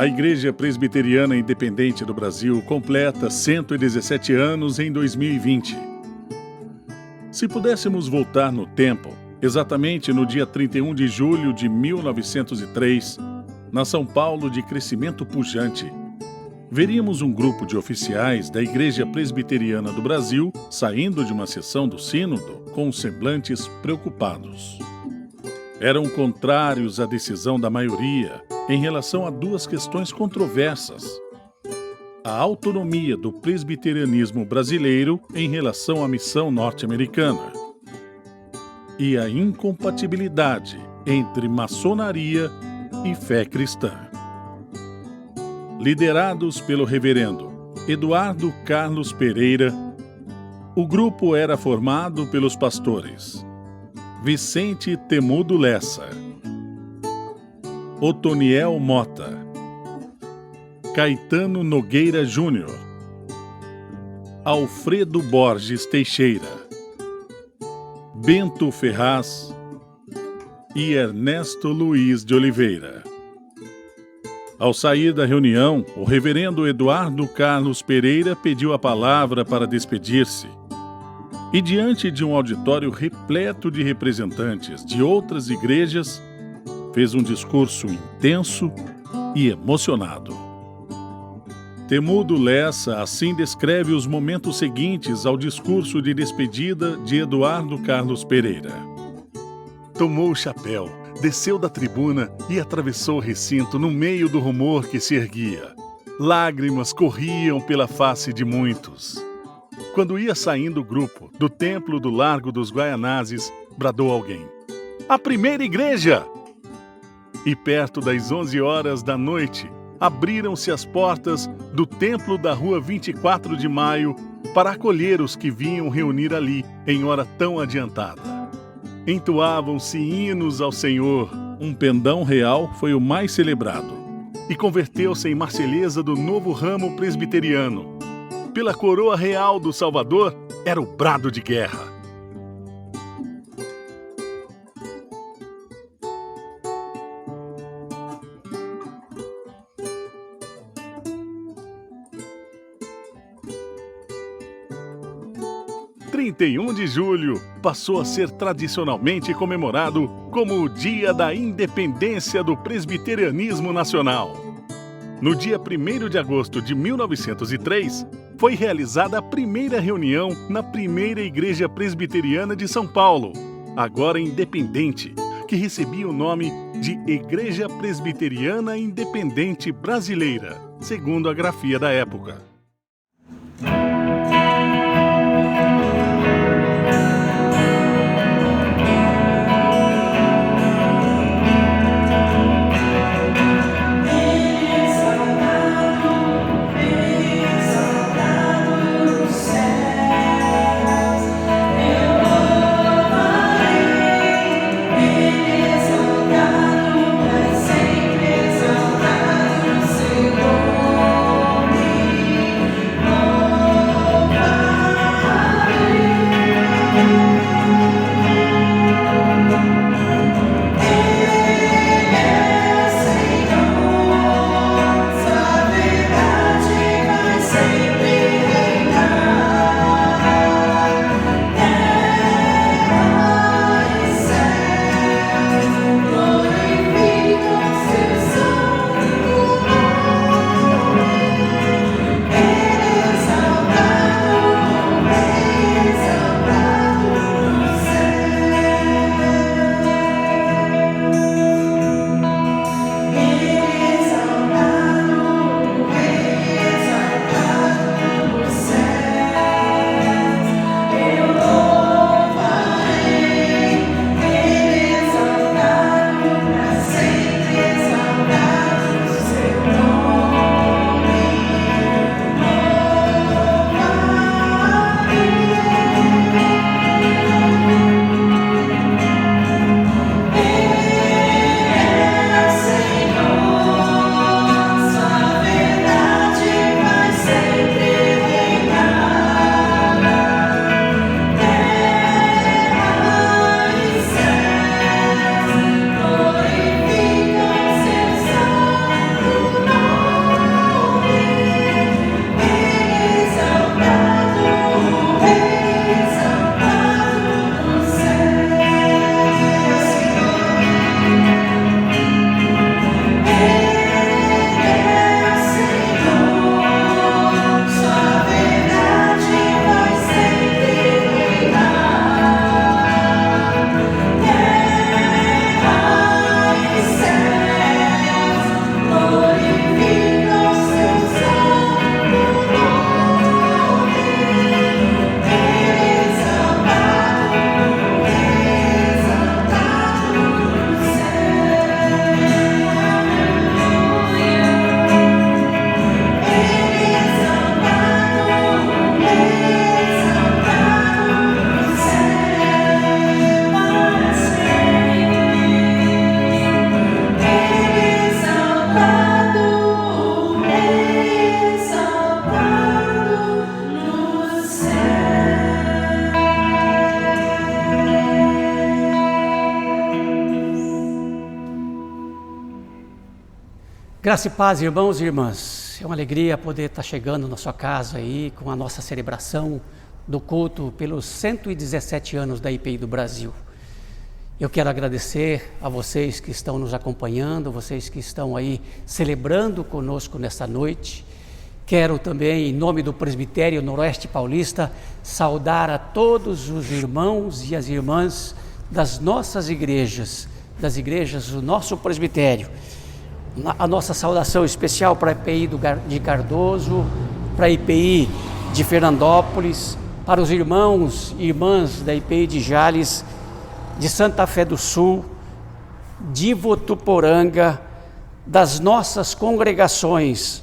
A Igreja Presbiteriana Independente do Brasil completa 117 anos em 2020. Se pudéssemos voltar no tempo, exatamente no dia 31 de julho de 1903, na São Paulo de crescimento pujante, veríamos um grupo de oficiais da Igreja Presbiteriana do Brasil saindo de uma sessão do Sínodo com semblantes preocupados. Eram contrários à decisão da maioria em relação a duas questões controversas: a autonomia do presbiterianismo brasileiro em relação à missão norte-americana e a incompatibilidade entre maçonaria e fé cristã. Liderados pelo reverendo Eduardo Carlos Pereira, o grupo era formado pelos pastores Vicente Temudo Lessa, Otoniel Mota, Caetano Nogueira Júnior, Alfredo Borges Teixeira, Bento Ferraz e Ernesto Luiz de Oliveira. Ao sair da reunião, o reverendo Eduardo Carlos Pereira pediu a palavra para despedir-se. E diante de um auditório repleto de representantes de outras igrejas, fez um discurso intenso e emocionado. Temudo Lessa assim descreve os momentos seguintes ao discurso de despedida de Eduardo Carlos Pereira. Tomou o chapéu, desceu da tribuna e atravessou o recinto no meio do rumor que se erguia. Lágrimas corriam pela face de muitos. Quando ia saindo o grupo do templo do Largo dos Guaianazes, bradou alguém: "A primeira igreja!" E perto das 11 horas da noite, abriram-se as portas do templo da Rua 24 de Maio para acolher os que vinham reunir ali em hora tão adiantada. Entoavam-se hinos ao Senhor. Um pendão real foi o mais celebrado e converteu-se em marselhesa do novo ramo presbiteriano. Pela coroa real do Salvador, era o brado de guerra. – 31 de julho passou a ser tradicionalmente comemorado como o Dia da Independência do Presbiterianismo Nacional. No dia 1º de agosto de 1903, foi realizada a primeira reunião na primeira Igreja Presbiteriana de São Paulo, agora independente, que recebia o nome de Igreja Presbiteriana Independente Brasileira, segundo a grafia da época. Graça e paz, irmãos e irmãs. É uma alegria poder estar chegando na sua casa aí com a nossa celebração do culto pelos 117 anos da IPI do Brasil. Eu quero agradecer a vocês que estão nos acompanhando, vocês que estão aí celebrando conosco nesta noite. Quero também, em nome do Presbitério Noroeste Paulista, saudar a todos os irmãos e as irmãs das nossas igrejas, das igrejas do nosso presbitério. A nossa saudação especial para a IPI de Cardoso, para a IPI de Fernandópolis, para os irmãos e irmãs da IPI de Jales, de Santa Fé do Sul, de Votuporanga, das nossas congregações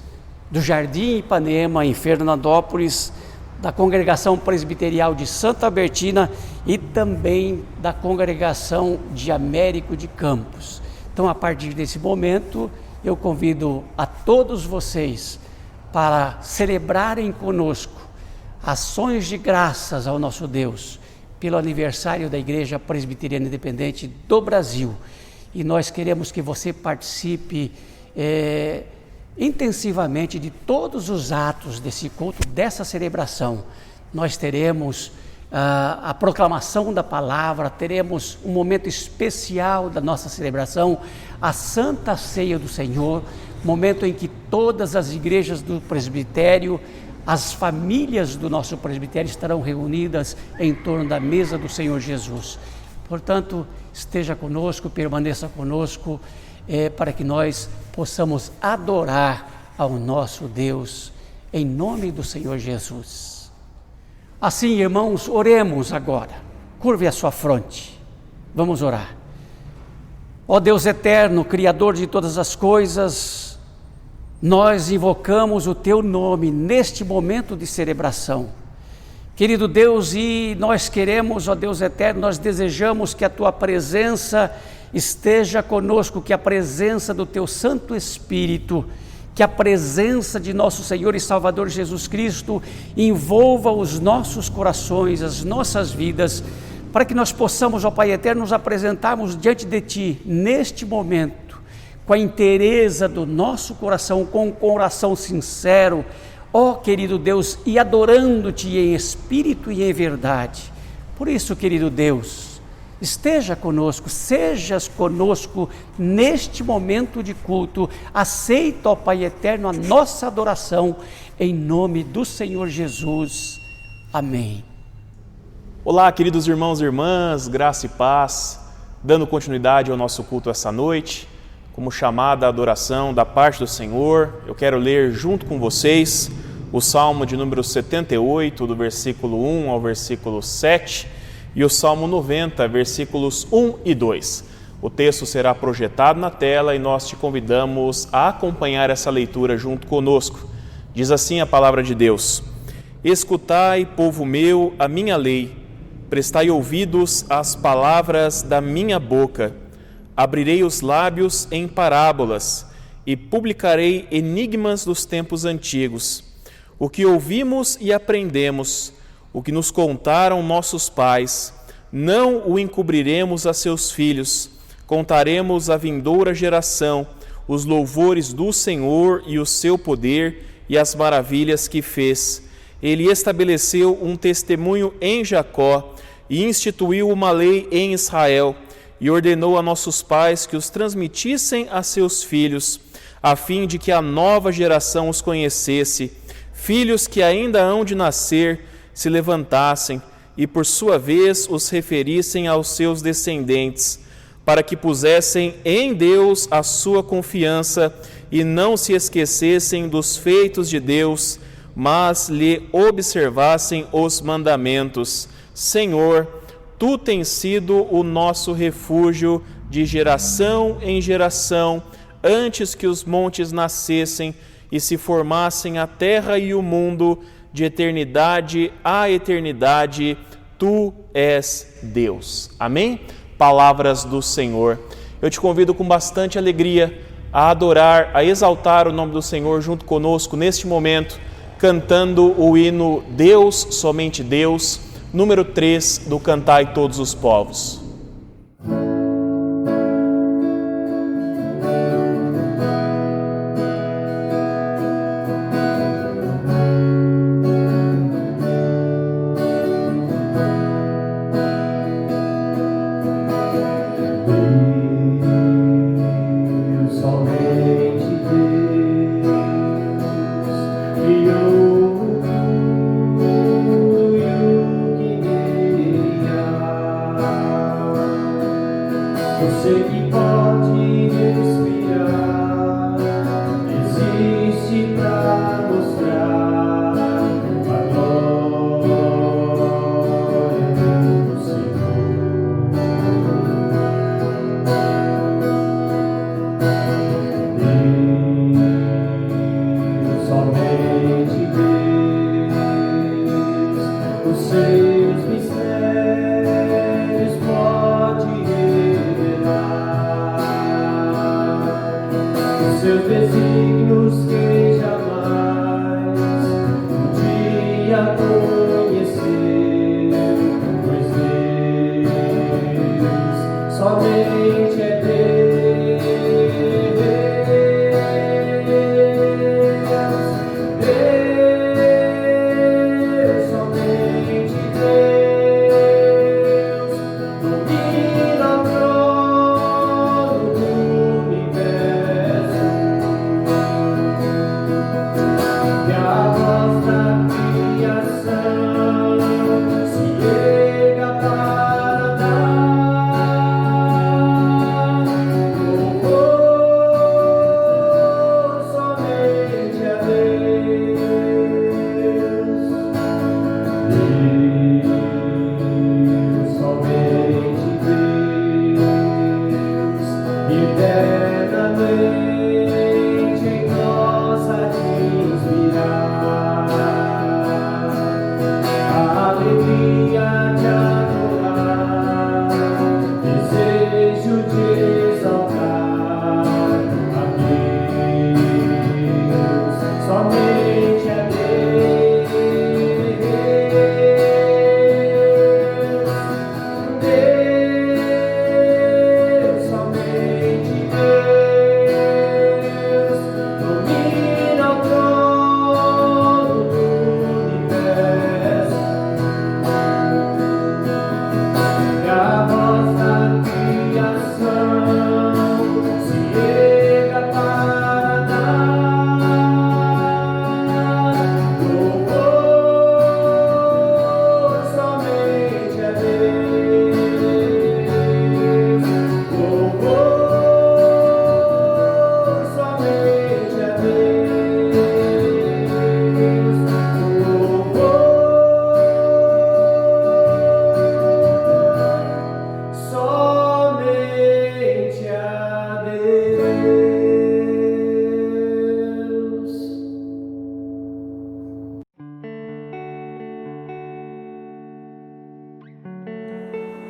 do Jardim Ipanema, em Fernandópolis, da Congregação Presbiterial de Santa Bertina e também da Congregação de Américo de Campos. Então, a partir desse momento, eu convido a todos vocês para celebrarem conosco ações de graças ao nosso Deus pelo aniversário da Igreja Presbiteriana Independente do Brasil. E nós queremos que você participe intensivamente de todos os atos desse culto, dessa celebração. Nós teremos a proclamação da palavra, teremos um momento especial da nossa celebração, a Santa Ceia do Senhor, momento em que todas as igrejas do presbitério, as famílias do nosso presbitério estarão reunidas em torno da mesa do Senhor Jesus. Portanto, esteja conosco, permaneça conosco, para que nós possamos adorar ao nosso Deus, em nome do Senhor Jesus. Assim, irmãos, oremos agora. Curve a sua fronte. Vamos orar. Ó Deus eterno, Criador de todas as coisas, nós invocamos o Teu nome neste momento de celebração. Querido Deus, e nós queremos, ó Deus eterno, nós desejamos que a Tua presença esteja conosco, que a presença do Teu Santo Espírito, que a presença de nosso Senhor e Salvador Jesus Cristo envolva os nossos corações, as nossas vidas, para que nós possamos, ó Pai eterno, nos apresentarmos diante de Ti, neste momento, com a inteireza do nosso coração, com um coração sincero, ó querido Deus, e adorando-Te em espírito e em verdade. Por isso, querido Deus, esteja conosco, sejas conosco neste momento de culto. Aceita, ó Pai eterno, a nossa adoração, em nome do Senhor Jesus. Amém. Olá, queridos irmãos e irmãs, graça e paz. Dando continuidade ao nosso culto essa noite, como chamada à adoração da parte do Senhor, eu quero ler junto com vocês o Salmo de número 78, do versículo 1 ao versículo 7, e o Salmo 90, versículos 1 e 2. O texto será projetado na tela e nós te convidamos a acompanhar essa leitura junto conosco. Diz assim a palavra de Deus: Escutai, povo meu, a minha lei, prestai ouvidos às palavras da minha boca. Abrirei os lábios em parábolas e publicarei enigmas dos tempos antigos. O que ouvimos e aprendemos, o que nos contaram nossos pais, não o encobriremos a seus filhos. Contaremos à vindoura geração os louvores do Senhor e o seu poder e as maravilhas que fez. Ele estabeleceu um testemunho em Jacó e instituiu uma lei em Israel, e ordenou a nossos pais que os transmitissem a seus filhos, a fim de que a nova geração os conhecesse, filhos que ainda hão de nascer se levantassem e por sua vez os referissem aos seus descendentes, para que pusessem em Deus a sua confiança e não se esquecessem dos feitos de Deus, mas lhe observassem os mandamentos. Senhor, Tu tens sido o nosso refúgio de geração em geração, antes que os montes nascessem e se formassem a terra e o mundo, de eternidade a eternidade, Tu és Deus. Amém? Palavras do Senhor. Eu te convido com bastante alegria a adorar, a exaltar o nome do Senhor junto conosco neste momento, cantando o hino Deus, somente Deus, número 3 do Cantai Todos os Povos.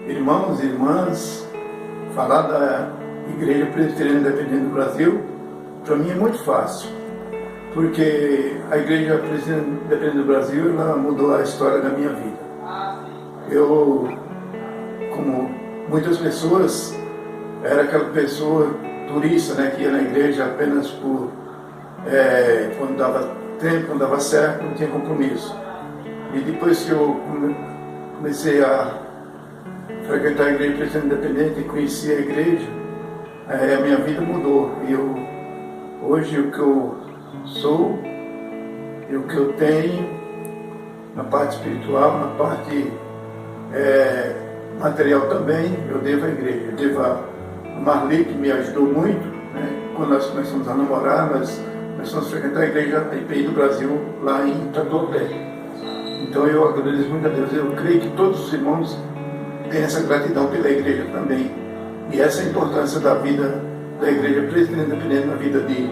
irmãos e irmãs, falar da Igreja Presbiteriana Independente do Brasil, para mim é muito fácil, porque a Igreja Presbiteriana Independente do Brasil, ela mudou a história da minha vida. Eu, como muitas pessoas, era aquela pessoa turista, né, que ia na igreja apenas por quando dava tempo, quando dava certo, não tinha compromisso. E depois que eu comecei a frequentar a Igreja Presbiteriana Independente e conheci a igreja, a minha vida mudou. E hoje o que eu sou e o que eu tenho na parte espiritual, na parte material também, eu devo à igreja. Eu devo a Marli, que me ajudou muito, né? Quando nós começamos a namorar, nós começamos a frequentar a igreja IPI do Brasil, lá em Tatuapé. Então eu agradeço muito a Deus. Eu creio que todos os irmãos têm essa gratidão pela igreja também. E essa é a importância da vida da Igreja Presbiteriana Independente na vida de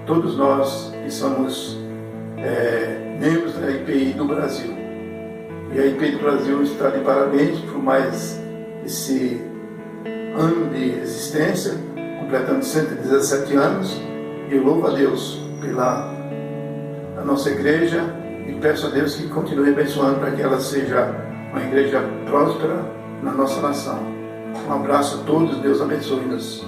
todos nós que somos membros da IPI do Brasil. E a IPI do Brasil está de parabéns por mais esse ano de existência, completando 117 anos. E eu louvo a Deus pela nossa igreja e peço a Deus que continue abençoando para que ela seja uma igreja próspera na nossa nação. Um abraço a todos, Deus abençoe-nos.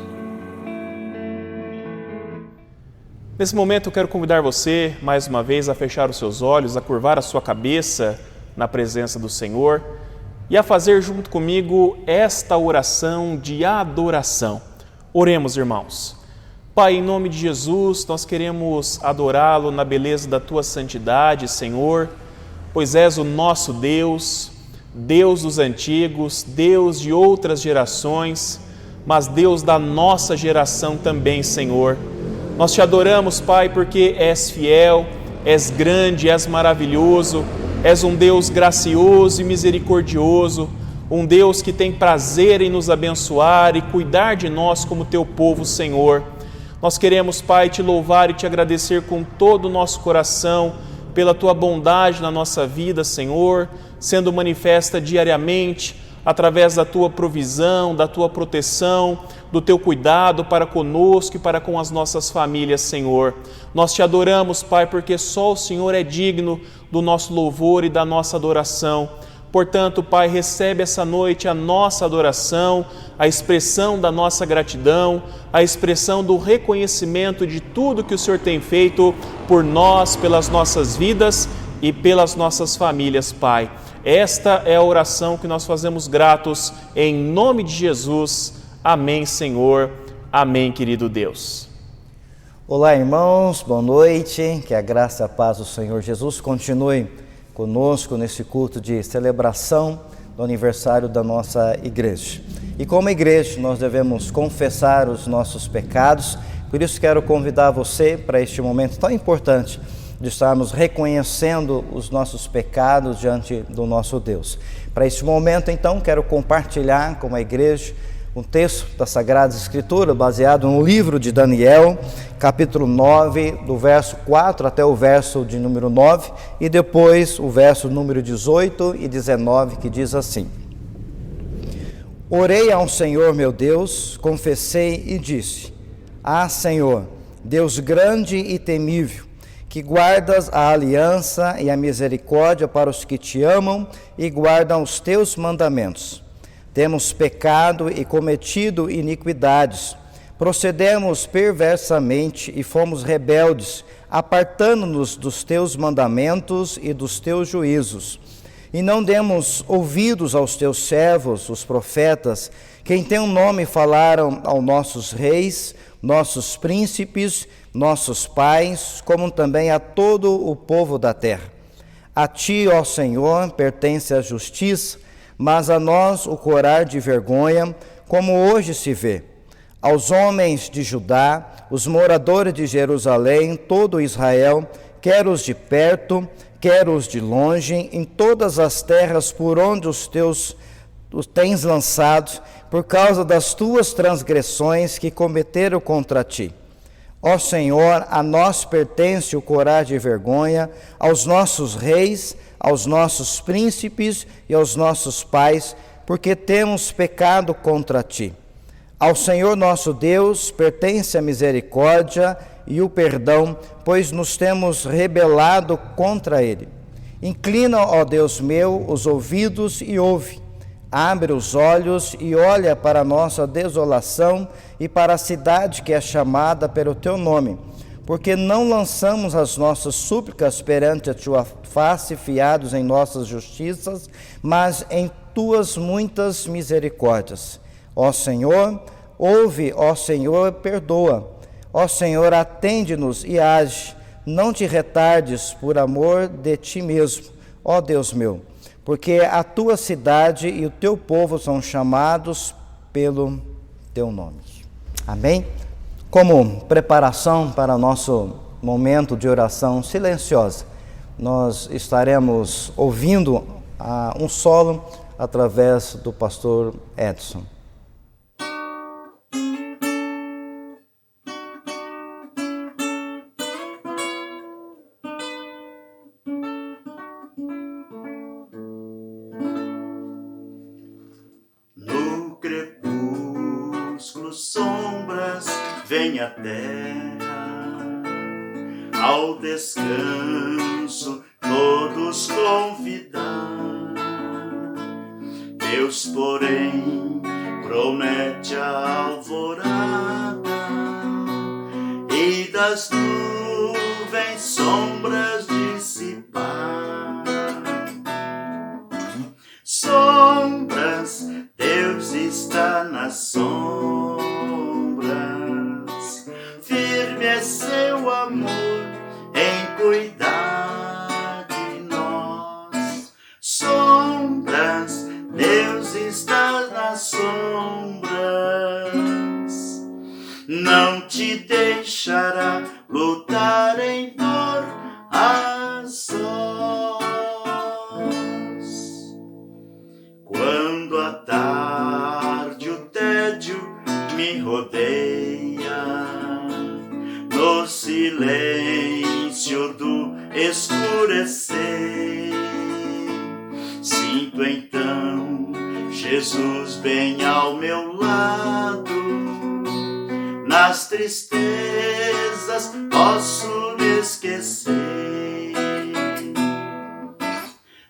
Nesse momento eu quero convidar você, mais uma vez, a fechar os seus olhos, a curvar a sua cabeça na presença do Senhor e a fazer junto comigo esta oração de adoração. Oremos, irmãos. Pai, em nome de Jesus, nós queremos adorá-lo na beleza da Tua santidade, Senhor, pois és o nosso Deus, Deus dos antigos, Deus de outras gerações, mas Deus da nossa geração também, Senhor. Nós te adoramos, Pai, porque és fiel, és grande, és maravilhoso, és um Deus gracioso e misericordioso, um Deus que tem prazer em nos abençoar e cuidar de nós como teu povo, Senhor. Nós queremos, Pai, te louvar e te agradecer com todo o nosso coração pela tua bondade na nossa vida, Senhor, sendo manifesta diariamente através da tua provisão, da tua proteção, do teu cuidado para conosco e para com as nossas famílias, Senhor. Nós te adoramos, Pai, porque só o Senhor é digno do nosso louvor e da nossa adoração. Portanto, Pai, recebe essa noite a nossa adoração, a expressão da nossa gratidão, a expressão do reconhecimento de tudo que o Senhor tem feito por nós, pelas nossas vidas e pelas nossas famílias, Pai. Esta é a oração que nós fazemos gratos em nome de Jesus. Amém, Senhor. Amém, querido Deus. Olá, irmãos, boa noite. Que a graça e a paz do Senhor Jesus continue conosco nesse culto de celebração do aniversário da nossa igreja. E como igreja, nós devemos confessar os nossos pecados. Por isso quero convidar você para este momento tão importante de estarmos reconhecendo os nossos pecados diante do nosso Deus. Para este momento, então, quero compartilhar com a igreja um texto da Sagrada Escritura, baseado no livro de Daniel, capítulo 9, do verso 4 até o verso de número 9, e depois o verso número 18 e 19, que diz assim: Orei ao Senhor meu Deus, confessei e disse: Ah, Senhor, Deus grande e temível, que guardas a aliança e a misericórdia para os que te amam e guardam os teus mandamentos. Temos pecado e cometido iniquidades, procedemos perversamente e fomos rebeldes, apartando-nos dos teus mandamentos e dos teus juízos. E não demos ouvidos aos teus servos, os profetas, que em teu nome falaram aos nossos reis, nossos príncipes, nossos pais, como também a todo o povo da terra. A ti, ó Senhor, pertence a justiça, mas a nós o corar de vergonha, como hoje se vê. Aos homens de Judá, os moradores de Jerusalém, todo Israel, quer os de perto, quer os de longe, em todas as terras por onde os tens lançado, por causa das tuas transgressões que cometeram contra ti. Ó Senhor, a nós pertence o corar de vergonha, aos nossos reis, aos nossos príncipes e aos nossos pais, porque temos pecado contra ti. Ao Senhor nosso Deus pertence a misericórdia e o perdão, pois nos temos rebelado contra ele. Inclina, ó Deus meu, os ouvidos e ouve. Abre os olhos e olha para a nossa desolação e para a cidade que é chamada pelo teu nome, porque não lançamos as nossas súplicas perante a tua face, fiados em nossas justiças, mas em tuas muitas misericórdias. Ó Senhor, ouve, ó Senhor, perdoa. Ó Senhor, atende-nos e age. Não te retardes por amor de ti mesmo, ó Deus meu, porque a tua cidade e o teu povo são chamados pelo teu nome. Amém? Como preparação para o nosso momento de oração silenciosa, nós estaremos ouvindo um solo através do pastor Edson. No crepúsculo sombras vem a terra, ao descanso todos convidar. Deus, porém, promete a alvorada e das nuvens sombras dissipar. Sombras, Deus está nas sombras, firme é seu amor em cuidar de nós. Sombras, Deus está nas sombras, não te deixará lutar em dor a sós. Quando à tarde o tédio me rodeia, no silêncio do escurecer, sinto então Jesus bem ao meu lado. Nas tristezas posso me esquecer.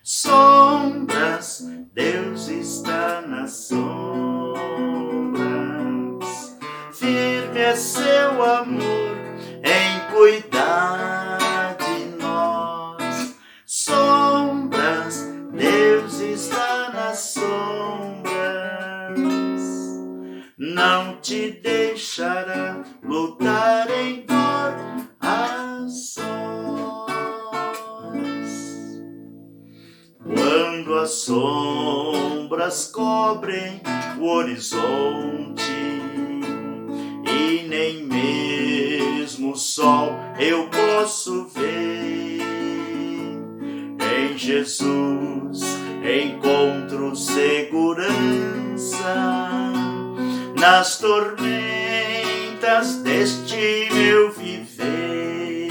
Sombras, Deus está nas sombras, firme é seu amor em cuidar de nós. Sombras, Deus está nas sombras, não te deixará lutar em dor a sós. Quando as sombras cobrem o horizonte e nem mesmo o sol eu posso ver, em Jesus encontro segurança. Nas tormentas deste meu viver,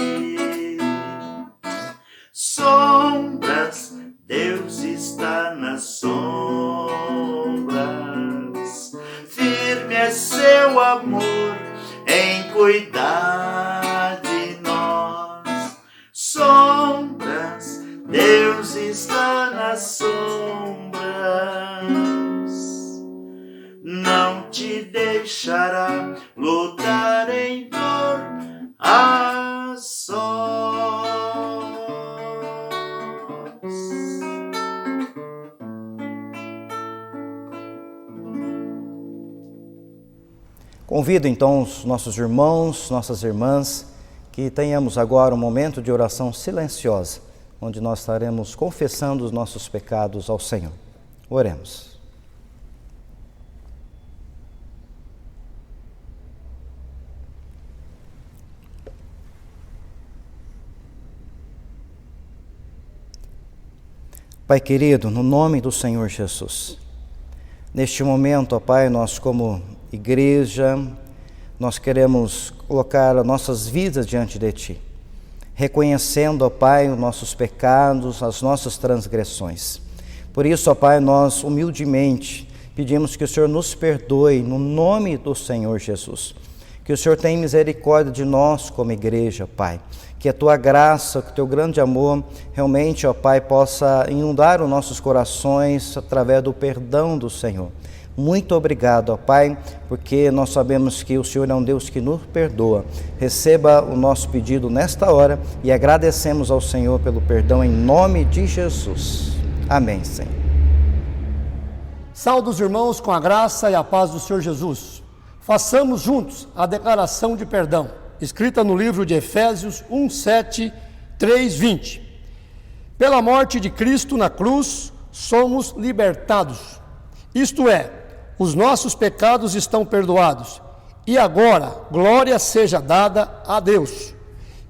sombras, Deus está nas sombras, firme é seu amor em cuidar de nós. Sombras, Deus está nas sombras, não te deixará lutar em dor a sós. Convido então os nossos irmãos, nossas irmãs, que tenhamos agora um momento de oração silenciosa, onde nós estaremos confessando os nossos pecados ao Senhor. Oremos. Pai querido, no nome do Senhor Jesus, neste momento, ó Pai, nós como igreja, nós queremos colocar as nossas vidas diante de Ti, reconhecendo, ó Pai, os nossos pecados, as nossas transgressões. Por isso, ó Pai, nós humildemente pedimos que o Senhor nos perdoe no nome do Senhor Jesus. Que o Senhor tenha misericórdia de nós como igreja, Pai. Que a Tua graça, que o Teu grande amor realmente, ó Pai, possa inundar os nossos corações através do perdão do Senhor. Muito obrigado, ó Pai, porque nós sabemos que o Senhor é um Deus que nos perdoa. Receba o nosso pedido nesta hora e agradecemos ao Senhor pelo perdão em nome de Jesus. Amém, Senhor. Saúdo os irmãos com a graça e a paz do Senhor Jesus. Façamos juntos a declaração de perdão, escrita no livro de Efésios 1:7, 3:20. Pela morte de Cristo na cruz, somos libertados. Isto é, os nossos pecados estão perdoados. E agora, glória seja dada a Deus,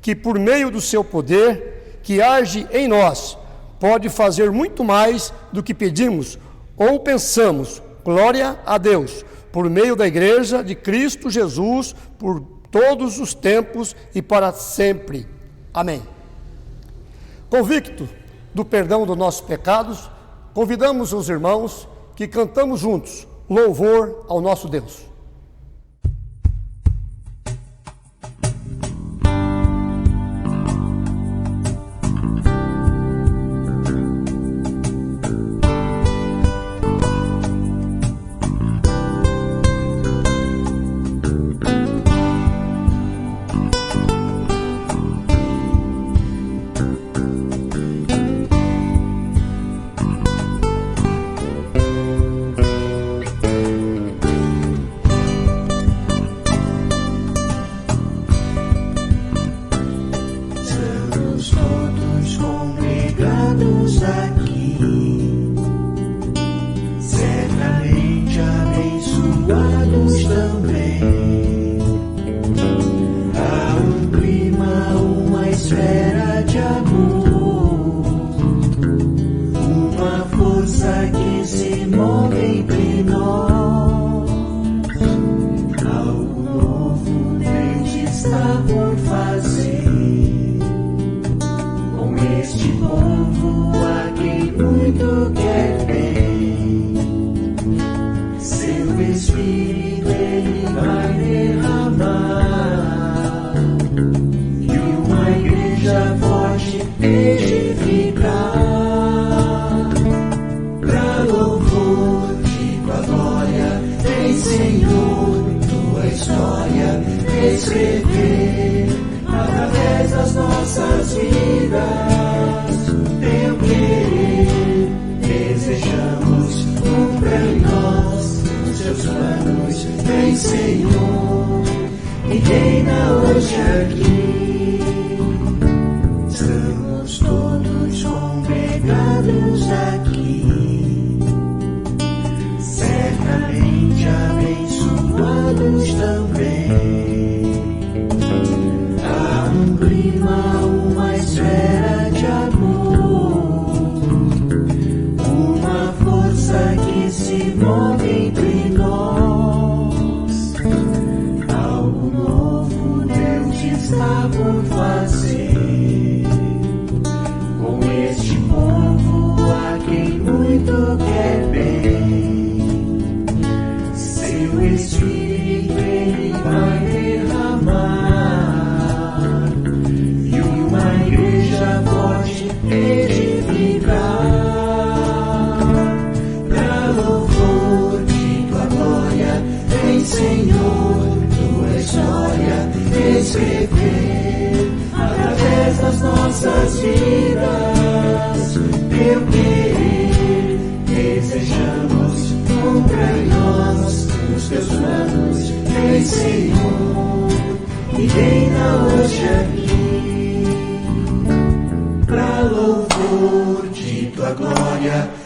que por meio do seu poder, que age em nós, pode fazer muito mais do que pedimos ou pensamos. Glória a Deus, por meio da Igreja de Cristo Jesus, por todos os tempos e para sempre. Amém. Convicto do perdão dos nossos pecados, convidamos os irmãos que cantamos juntos louvor ao nosso Deus.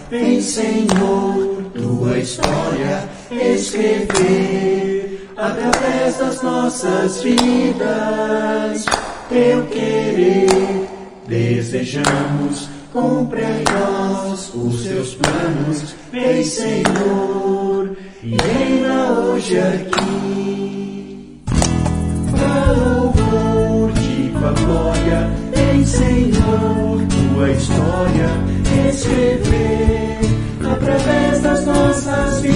Vem, Senhor, tua história escrever através das nossas vidas. Teu querer desejamos, cumpre em nós os teus planos. Vem, Senhor, e reina hoje aqui. Pra louvor de tua glória, vem, Senhor, tua história escrever através das nossas vidas.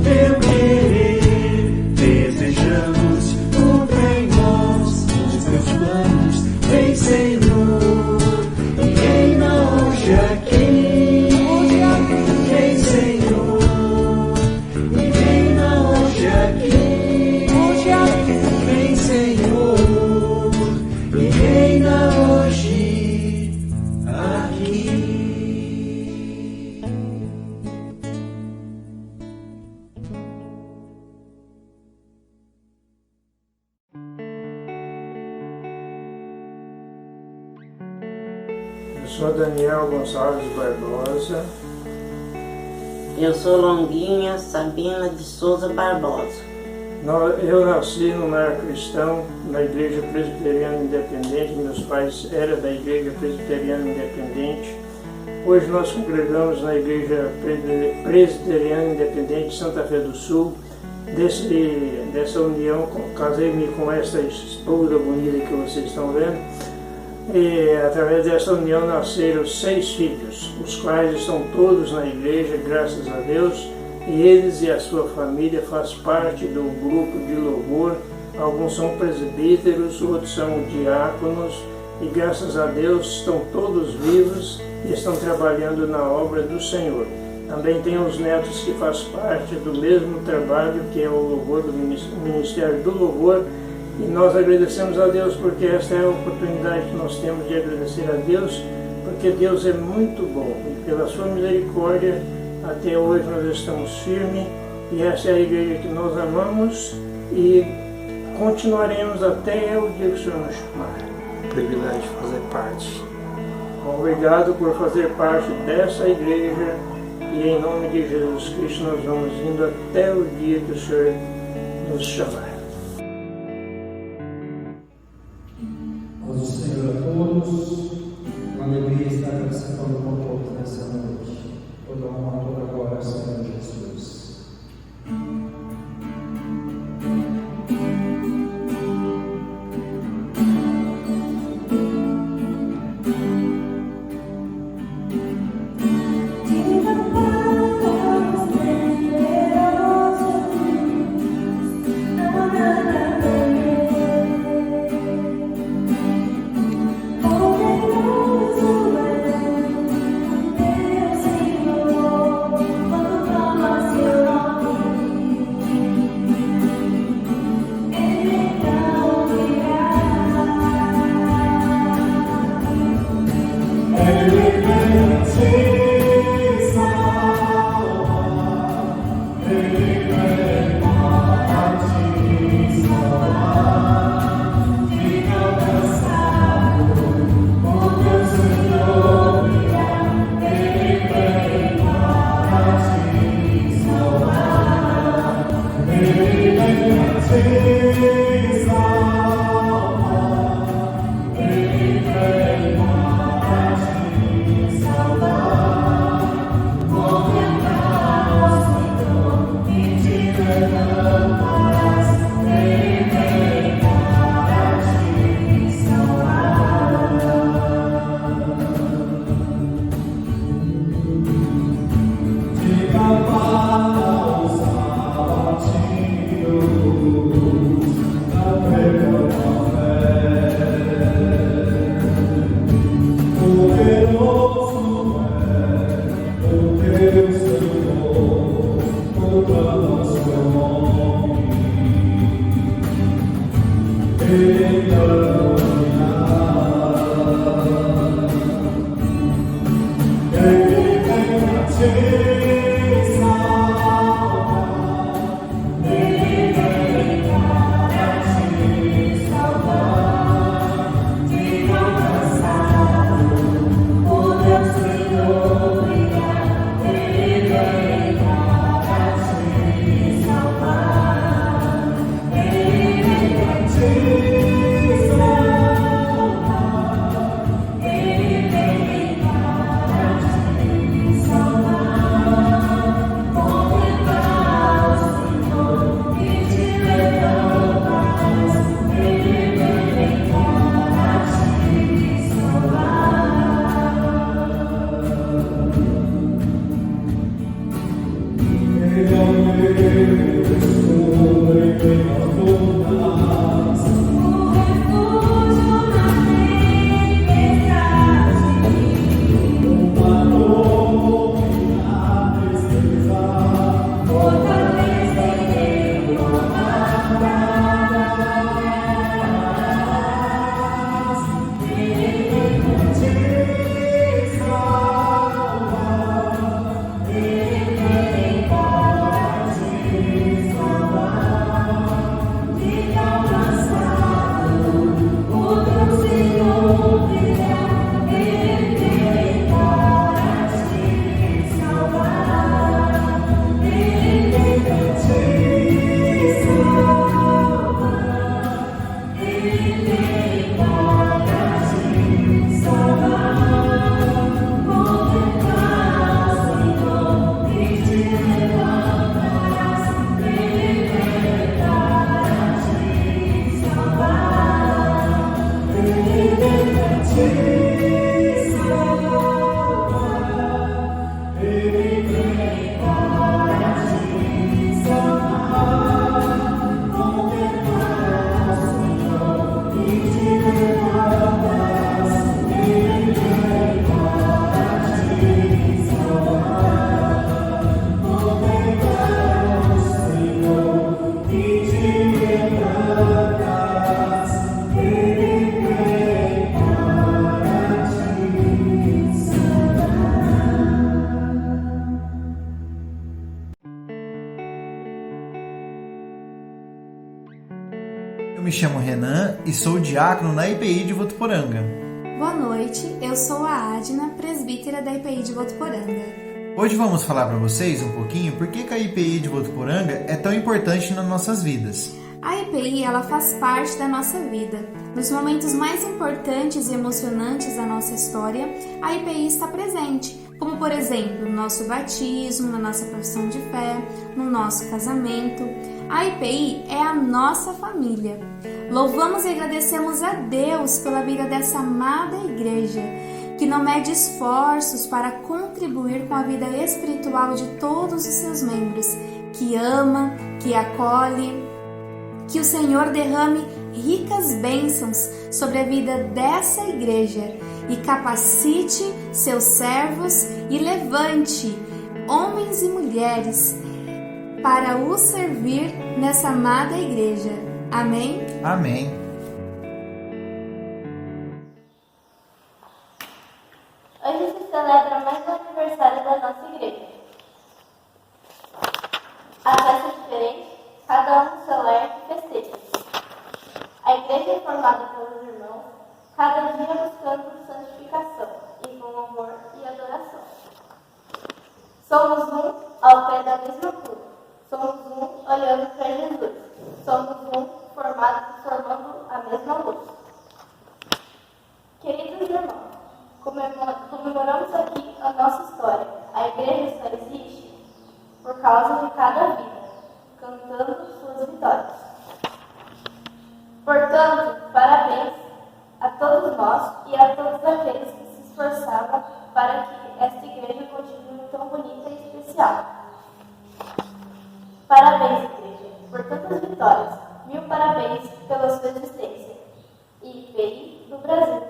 Teu querer, desejamos cumpra em nós os teus planos. Vem, Senhor, e reina hoje aqui. Vem, Senhor, e reina hoje aqui. Vem, Senhor, e reina hoje aqui. Eu sou Daniel Gonçalves Barbosa. Eu sou Longuinha Sabina de Souza Barbosa. Eu nasci no lar cristão, na Igreja Presbiteriana Independente. Meus pais eram da Igreja Presbiteriana Independente. Hoje nós congregamos na Igreja Presbiteriana Independente Santa Fé do Sul. Dessa união, casei-me com essa esposa bonita que vocês estão vendo. E através dessa união nasceram 6 filhos, os quais estão todos na igreja, graças a Deus, e eles e a sua família fazem parte do grupo de louvor. Alguns são presbíteros, outros são diáconos, e graças a Deus estão todos vivos e estão trabalhando na obra do Senhor. Também tem os netos que fazem parte do mesmo trabalho, que é o louvor do Ministério do Louvor. E nós agradecemos a Deus porque esta é a oportunidade que nós temos de agradecer a Deus, porque Deus é muito bom e pela sua misericórdia até hoje nós estamos firmes e essa é a igreja que nós amamos e continuaremos até o dia que o Senhor nos chamar. Privilégio de fazer parte. Obrigado por fazer parte dessa igreja e em nome de Jesus Cristo nós vamos indo até o dia que o Senhor nos chamar. Ao Senhor a todos, uma alegria estar participando conosco nessa noite. Toda honra, toda glória ao Senhor Jesus. Salvar. chamo Renan e sou diácono na IPI de Votuporanga. Boa noite, eu sou a Adna, presbítera da IPI de Votuporanga. Hoje vamos falar para vocês um pouquinho por que a IPI de Votuporanga é tão importante nas nossas vidas. A IPI, ela faz parte da nossa vida. Nos momentos mais importantes e emocionantes da nossa história, a IPI está presente, como por exemplo, no nosso batismo, na nossa profissão de fé, no nosso casamento. A IPI é a nossa família. Louvamos e agradecemos a Deus pela vida dessa amada igreja, que não mede esforços para contribuir com a vida espiritual de todos os seus membros, que ama, que acolhe. Que o Senhor derrame ricas bênçãos sobre a vida dessa igreja e capacite seus servos e levante homens e mulheres para o servir nessa amada igreja. Amém? Amém. Hoje se celebra mais um aniversário da nossa igreja. A festa é diferente, cada um no seu lar e festeja. A igreja é formada pelos irmãos, cada dia buscando santificação e com amor e adoração. Somos um ao pé da mesma cruz, somos um olhando para Jesus, somos um formando a mesma luz. Queridos irmãos, comemoramos aqui a nossa história. A igreja só existe por causa de cada vida, cantando suas vitórias. Portanto, parabéns a todos nós e a todos aqueles que se esforçavam para que esta igreja continue tão bonita e especial. Parabéns, igreja, por tantas vitórias. 1000 parabéns pela sua existência. IPI do Brasil.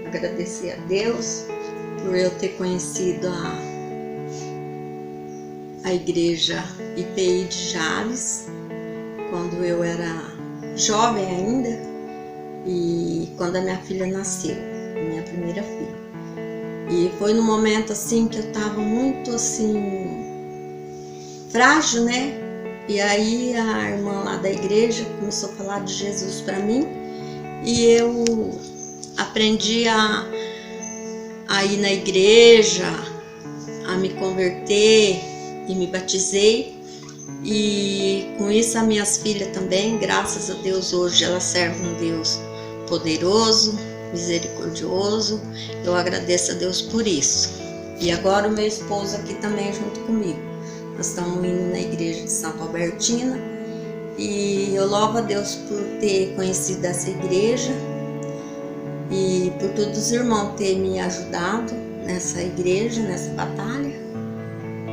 Agradecer a Deus por eu ter conhecido a igreja IPI de Jales, quando eu era jovem ainda e quando a minha filha nasceu, minha primeira filha. E foi num momento assim que eu estava muito assim, frágil, né? E aí a irmã lá da igreja começou a falar de Jesus para mim e eu aprendi a ir na igreja, a me converter e me batizei. E com isso as minhas filhas também, graças a Deus, hoje elas servem um Deus poderoso, misericordioso. Eu agradeço a Deus por isso. E agora o meu esposo aqui também junto comigo. Nós estamos indo na igreja de Santa Albertina e eu louvo a Deus por ter conhecido essa igreja e por todos os irmãos terem me ajudado nessa igreja, nessa batalha.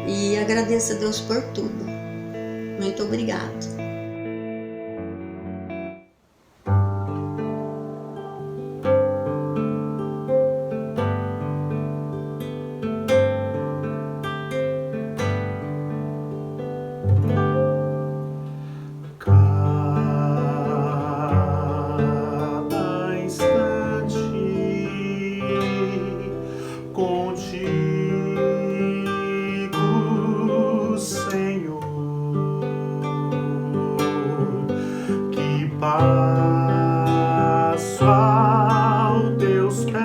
E agradeço a Deus por tudo. Muito obrigado. Passo ao teus pés,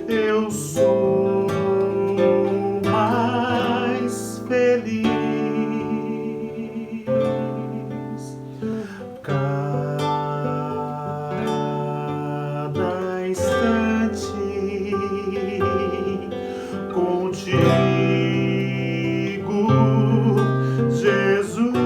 eu sou mais feliz. Cada instante contigo, Jesus.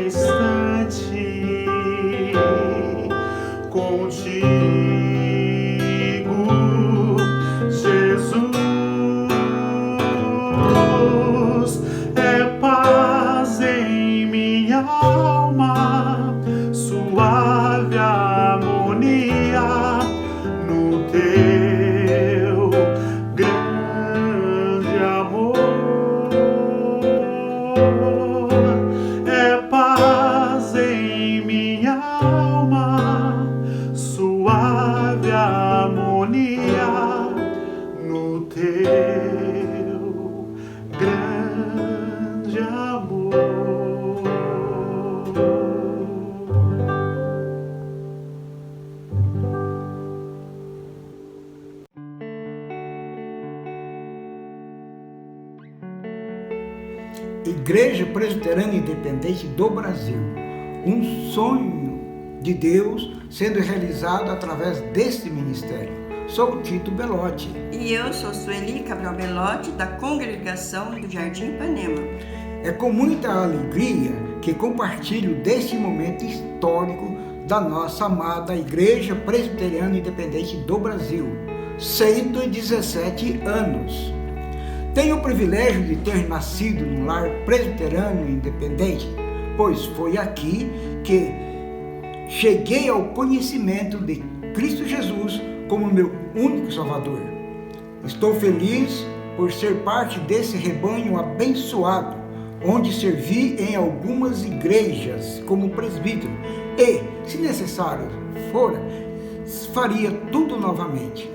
instante contigo, Jesus. É paz em minha alma, suave harmonia no teu grande amor. É paz em minha alma, suave harmonia no teu grande amor. Igreja Presbiteriana Independente do Brasil, um sonho de Deus sendo realizado através deste ministério. Sou o Tito Belotti. E eu sou Sueli Cabral Belotti, da Congregação do Jardim Ipanema. É com muita alegria que compartilho deste momento histórico da nossa amada Igreja Presbiteriana Independente do Brasil, 117 anos. Tenho o privilégio de ter nascido num lar presbiteriano independente, pois foi aqui que cheguei ao conhecimento de Cristo Jesus como meu único Salvador. Estou feliz por ser parte desse rebanho abençoado, onde servi em algumas igrejas como presbítero e, se necessário for, faria tudo novamente.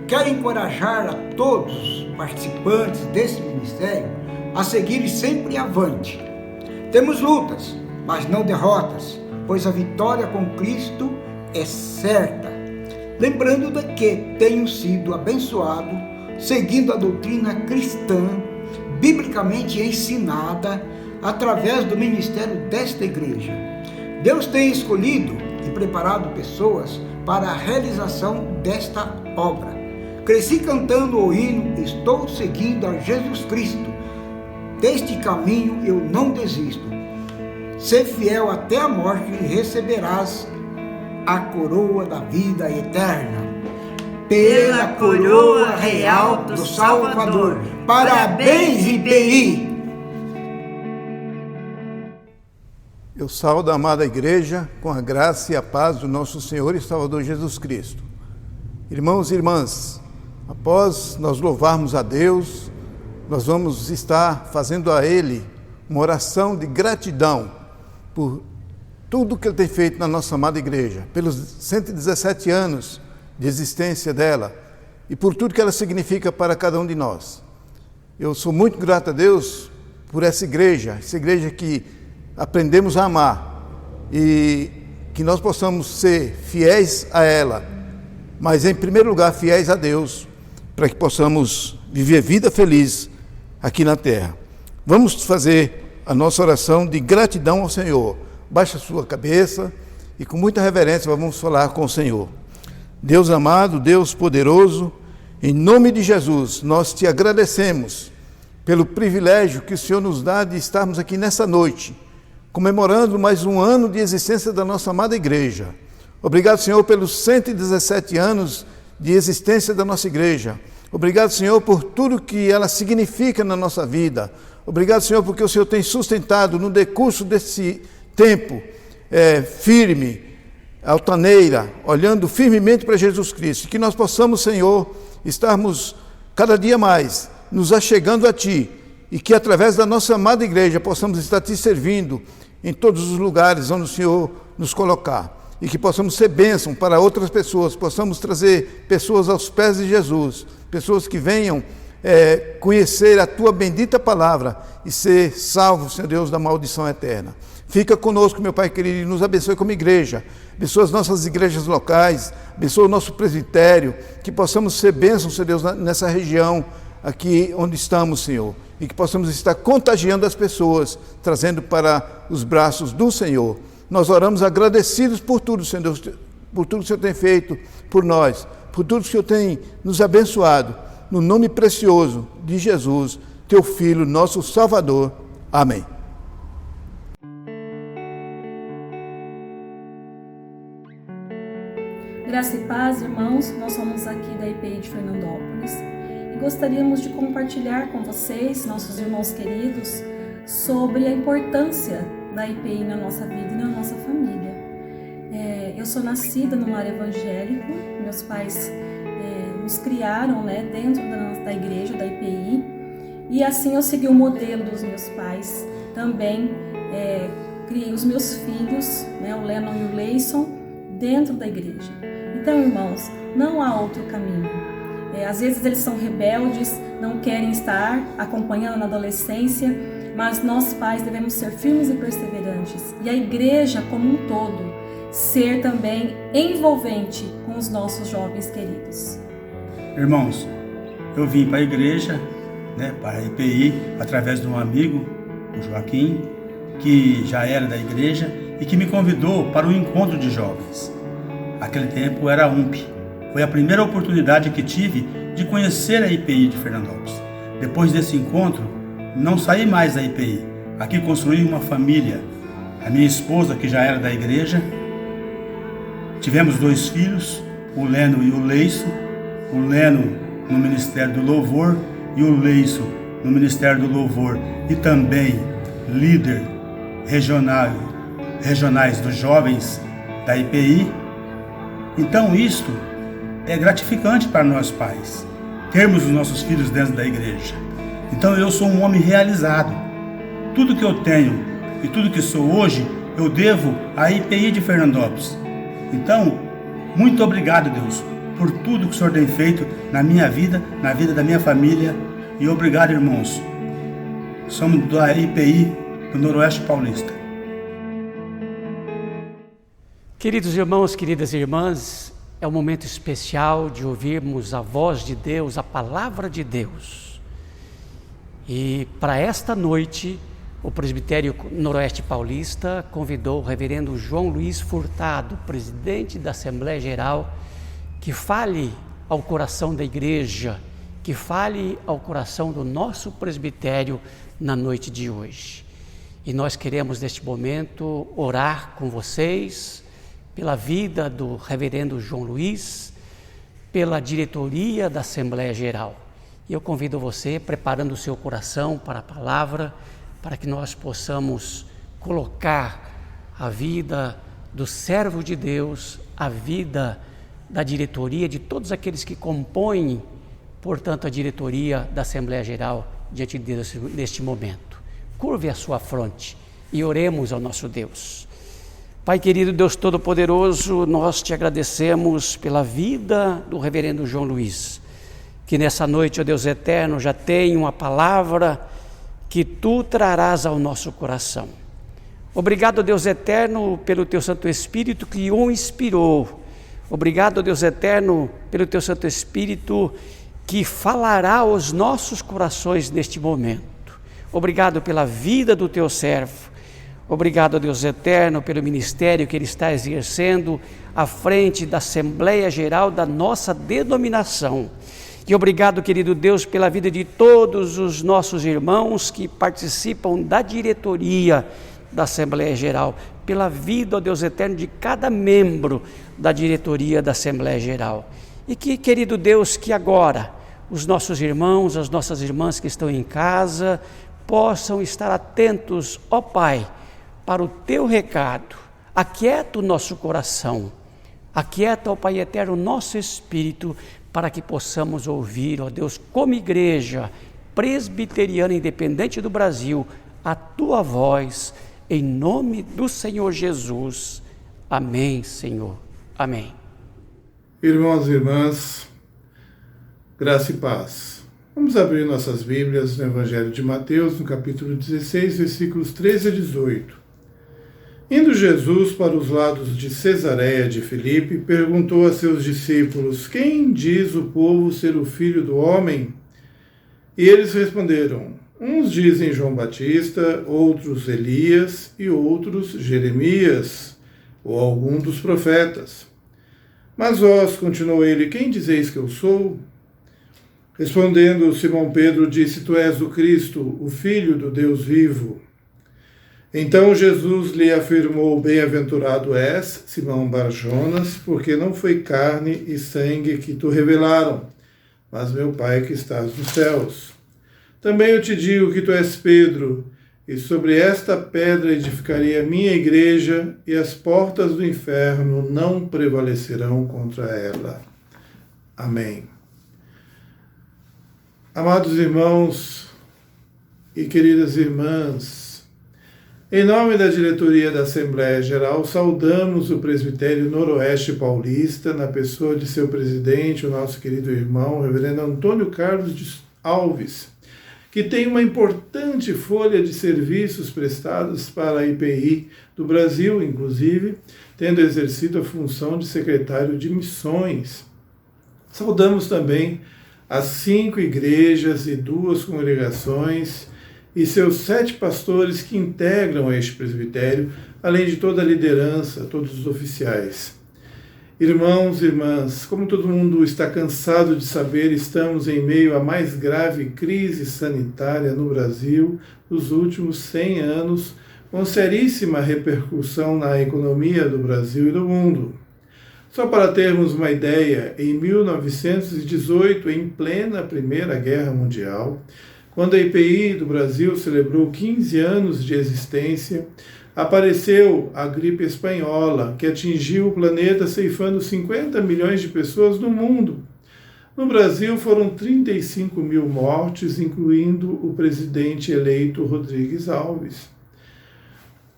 Quero encorajar a todos os participantes desse ministério a seguirem sempre avante. Temos lutas, mas não derrotas, pois a vitória com Cristo é certa. Lembrando de que tenho sido abençoado seguindo a doutrina cristã, biblicamente ensinada, através do ministério desta igreja. Deus tem escolhido e preparado pessoas para a realização desta obra. Cresci cantando o hino Estou seguindo a Jesus Cristo. Deste caminho eu não desisto. Ser fiel até a morte e receberás a coroa da vida eterna. Pela coroa real do Salvador. Parabéns, IPI! Eu saúdo a amada igreja com a graça e a paz do nosso Senhor e Salvador Jesus Cristo. Irmãos e irmãs, após nós louvarmos a Deus, nós vamos estar fazendo a Ele uma oração de gratidão por tudo que Ele tem feito na nossa amada igreja, pelos 117 anos de existência dela e por tudo que ela significa para cada um de nós. Eu sou muito grato a Deus por essa igreja que aprendemos a amar e que nós possamos ser fiéis a ela, mas em primeiro lugar fiéis a Deus, para que possamos viver vida feliz aqui na terra. Vamos fazer a nossa oração de gratidão ao Senhor. Baixe a sua cabeça e com muita reverência vamos falar com o Senhor. Deus amado, Deus poderoso, em nome de Jesus, nós te agradecemos pelo privilégio que o Senhor nos dá de estarmos aqui nessa noite, comemorando mais um ano de existência da nossa amada igreja. Obrigado, Senhor, pelos 117 anos de existência da nossa igreja. Obrigado, Senhor, por tudo que ela significa na nossa vida. Obrigado, Senhor, porque o Senhor tem sustentado no decurso desse tempo firme, altaneira, olhando firmemente para Jesus Cristo. Que nós possamos, Senhor, estarmos cada dia mais nos achegando a Ti e que através da nossa amada igreja possamos estar Te servindo em todos os lugares onde o Senhor nos colocar. E que possamos ser bênção para outras pessoas, possamos trazer pessoas aos pés de Jesus, pessoas que venham conhecer a Tua bendita palavra e ser salvos, Senhor Deus, da maldição eterna. Fica conosco, meu Pai querido, e nos abençoe como igreja. Abençoa as nossas igrejas locais, abençoa o nosso presbitério, que possamos ser bênçãos, Senhor Deus, nessa região aqui onde estamos, Senhor, e que possamos estar contagiando as pessoas, trazendo para os braços do Senhor. Nós oramos agradecidos por tudo, Senhor Deus, por tudo que o Senhor tem feito por nós, por tudo que o Senhor tem nos abençoado, no nome precioso de Jesus, Teu Filho, nosso Salvador. Amém. Graça e paz, irmãos, nós somos aqui da IPI de Fernandópolis e gostaríamos de compartilhar com vocês, nossos irmãos queridos, sobre a importância da IPI na nossa vida e na nossa família. Eu sou nascida num lar evangélico, meus pais nos criaram dentro da igreja, da IPI, e assim eu segui o modelo dos meus pais. Também criei os meus filhos, o Lennon e o Leison, dentro da igreja. Então, irmãos, não há outro caminho. Às vezes eles são rebeldes, não querem estar acompanhando na adolescência, mas nós pais devemos ser firmes e perseverantes. E a igreja como um todo, ser também envolvente com os nossos jovens queridos. Irmãos, eu vim para a igreja, para a IPI, através de um amigo, o Joaquim, que já era da igreja e que me convidou para um encontro de jovens. Aquele tempo era a UMP. Foi a primeira oportunidade que tive de conhecer a IPI de Fernandópolis. Depois desse encontro, não saí mais da IPI. Aqui construí uma família. A minha esposa, que já era da igreja, tivemos 2 filhos, o Leno e o Leiço. O Leno no Ministério do Louvor e o Leiço no Ministério do Louvor e também líder regionais dos jovens da IPI. Então isto é gratificante para nós pais, termos os nossos filhos dentro da igreja. Então eu sou um homem realizado. Tudo que eu tenho e tudo que sou hoje, eu devo à IPI de Fernandópolis. Então, muito obrigado, Deus, por tudo que o Senhor tem feito na minha vida, na vida da minha família. E obrigado, irmãos. Somos da IPI do Noroeste Paulista. Queridos irmãos, queridas irmãs, é um momento especial de ouvirmos a voz de Deus, a palavra de Deus. E para esta noite, o Presbitério Noroeste Paulista convidou o reverendo João Luiz Furtado, presidente da Assembleia Geral, que fale ao coração da igreja, que fale ao coração do nosso presbitério na noite de hoje. E nós queremos neste momento orar com vocês pela vida do reverendo João Luiz, pela diretoria da Assembleia Geral. E eu convido você, preparando o seu coração para a palavra, para que nós possamos colocar a vida do servo de Deus, a vida da diretoria, de todos aqueles que compõem, portanto, a diretoria da Assembleia Geral diante de Deus neste momento. Curve a sua fronte e oremos ao nosso Deus. Pai querido, Deus Todo-Poderoso, nós te agradecemos pela vida do reverendo João Luiz, que nessa noite, ó Deus eterno, já tem uma palavra que tu trarás ao nosso coração. Obrigado, Deus eterno, pelo teu Santo Espírito que o inspirou. Obrigado, Deus eterno, pelo teu Santo Espírito que falará aos nossos corações neste momento. Obrigado pela vida do teu servo. Obrigado, Deus eterno, pelo ministério que ele está exercendo à frente da Assembleia Geral da nossa denominação. E obrigado, querido Deus, pela vida de todos os nossos irmãos que participam da diretoria da Assembleia Geral, pela vida, ó Deus eterno, de cada membro da diretoria da Assembleia Geral. E que, querido Deus, que agora os nossos irmãos, as nossas irmãs que estão em casa, possam estar atentos, ó Pai, para o teu recado. Aquieta o nosso coração, aquieta, ó Pai eterno, o nosso espírito, para que possamos ouvir, ó Deus, como igreja presbiteriana independente do Brasil, a tua voz, em nome do Senhor Jesus. Amém, Senhor. Amém. Irmãos e irmãs, graça e paz. Vamos abrir nossas Bíblias no Evangelho de Mateus, no capítulo 16, versículos 13 a 18. Indo Jesus para os lados de Cesareia de Filipe, perguntou a seus discípulos: quem diz o povo ser o Filho do Homem? E eles responderam: uns dizem João Batista, outros Elias e outros Jeremias, ou algum dos profetas. Mas vós, continuou ele, quem dizeis que eu sou? Respondendo, Simão Pedro disse: tu és o Cristo, o Filho do Deus vivo. Então Jesus lhe afirmou: bem-aventurado és, Simão Bar-Jonas, porque não foi carne e sangue que te revelaram, mas meu Pai que estás nos céus. Também eu te digo que tu és Pedro, e sobre esta pedra edificarei a minha igreja, e as portas do inferno não prevalecerão contra ela. Amém. Amados irmãos e queridas irmãs, em nome da diretoria da Assembleia Geral, saudamos o Presbitério Noroeste Paulista, na pessoa de seu presidente, o nosso querido irmão, o reverendo Antônio Carlos de Alves, que tem uma importante folha de serviços prestados para a IPI do Brasil, inclusive, tendo exercido a função de secretário de missões. Saudamos também as 5 igrejas e 2 congregações e seus 7 pastores que integram este presbitério, além de toda a liderança, todos os oficiais. Irmãos e irmãs, como todo mundo está cansado de saber, estamos em meio à mais grave crise sanitária no Brasil nos últimos 100 anos, com seríssima repercussão na economia do Brasil e do mundo. Só para termos uma ideia, em 1918, em plena Primeira Guerra Mundial, quando a IPI do Brasil celebrou 15 anos de existência, apareceu a gripe espanhola, que atingiu o planeta ceifando 50 milhões de pessoas no mundo. No Brasil foram 35 mil mortes, incluindo o presidente eleito Rodrigues Alves.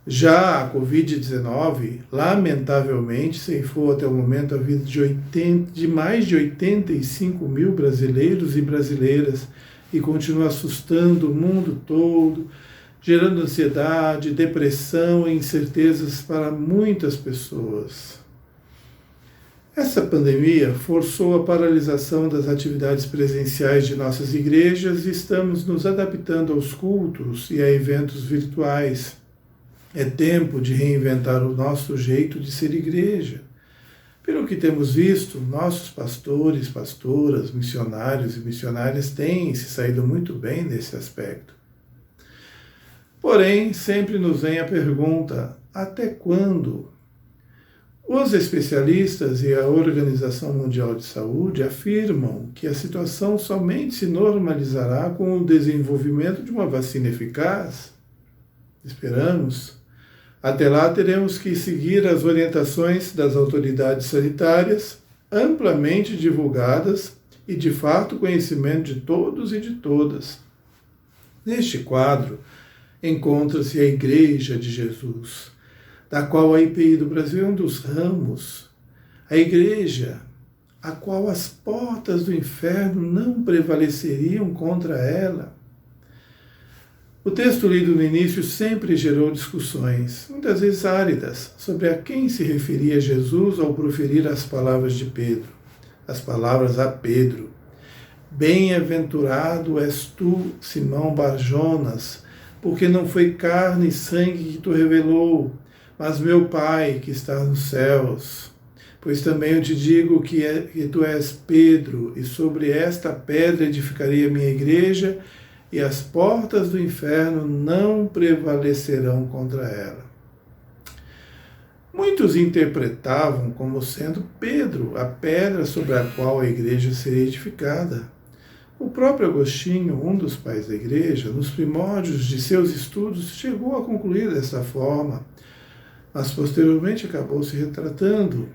Já a Covid-19, lamentavelmente, ceifou até o momento a vida de mais de 85 mil brasileiros e brasileiras e continua assustando o mundo todo, gerando ansiedade, depressão e incertezas para muitas pessoas. Essa pandemia forçou a paralisação das atividades presenciais de nossas igrejas e estamos nos adaptando aos cultos e a eventos virtuais. É tempo de reinventar o nosso jeito de ser igreja. Pelo que temos visto, nossos pastores, pastoras, missionários e missionárias têm se saído muito bem nesse aspecto. Porém, sempre nos vem a pergunta: até quando? Os especialistas e a Organização Mundial de Saúde afirmam que a situação somente se normalizará com o desenvolvimento de uma vacina eficaz. Esperamos. Até lá teremos que seguir as orientações das autoridades sanitárias, amplamente divulgadas e de fato conhecimento de todos e de todas. Neste quadro, encontra-se a Igreja de Jesus, da qual a IPI do Brasil é um dos ramos, a igreja a qual as portas do inferno não prevaleceriam contra ela. O texto lido no início sempre gerou discussões, muitas vezes áridas, sobre a quem se referia Jesus ao proferir as palavras de Pedro, as palavras a Pedro. Bem-aventurado és tu, Simão Bar-Jonas, porque não foi carne e sangue que tu revelou, mas meu Pai que está nos céus. Pois também eu te digo que tu és Pedro, e sobre esta pedra edificarei a minha igreja, e as portas do inferno não prevalecerão contra ela. Muitos interpretavam como sendo Pedro a pedra sobre a qual a igreja seria edificada. O próprio Agostinho, um dos pais da igreja, nos primórdios de seus estudos, chegou a concluir dessa forma, mas posteriormente acabou se retratando.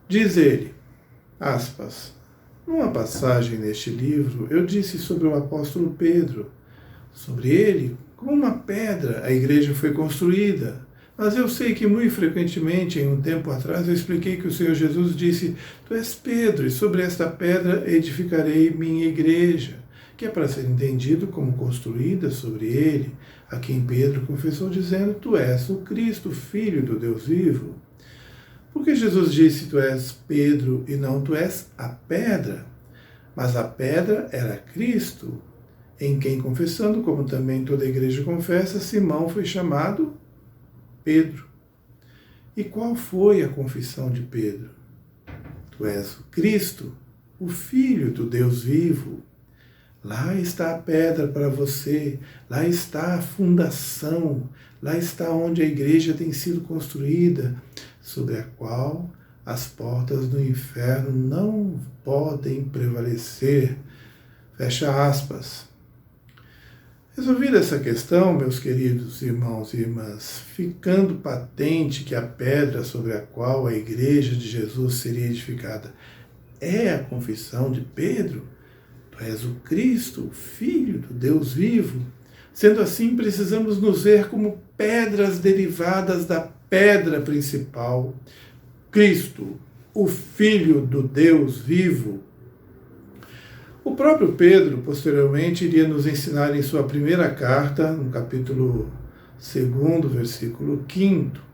Diz ele, aspas, numa passagem neste livro, eu disse sobre o apóstolo Pedro. Sobre ele, como uma pedra, a igreja foi construída. Mas eu sei que muito frequentemente, em um tempo atrás, eu expliquei que o Senhor Jesus disse: Tu és Pedro, e sobre esta pedra edificarei minha igreja, que é para ser entendido como construída sobre ele, a quem Pedro confessou dizendo: Tu és o Cristo, Filho do Deus vivo. Porque Jesus disse: Tu és Pedro, e não tu és a pedra. Mas a pedra era Cristo, em quem, confessando, como também toda a igreja confessa, Simão foi chamado Pedro. E qual foi a confissão de Pedro? Tu és o Cristo, o Filho do Deus vivo. Lá está a pedra para você, lá está a fundação, lá está onde a igreja tem sido construída, sobre a qual as portas do inferno não podem prevalecer. Fecha aspas. Resolvida essa questão, meus queridos irmãos e irmãs, ficando patente que a pedra sobre a qual a igreja de Jesus seria edificada é a confissão de Pedro, tu és o Cristo, o Filho do Deus vivo. Sendo assim, precisamos nos ver como pedras derivadas da pedra principal, Cristo, o Filho do Deus vivo. O próprio Pedro, posteriormente, iria nos ensinar em sua primeira carta, no capítulo 2, versículo 5,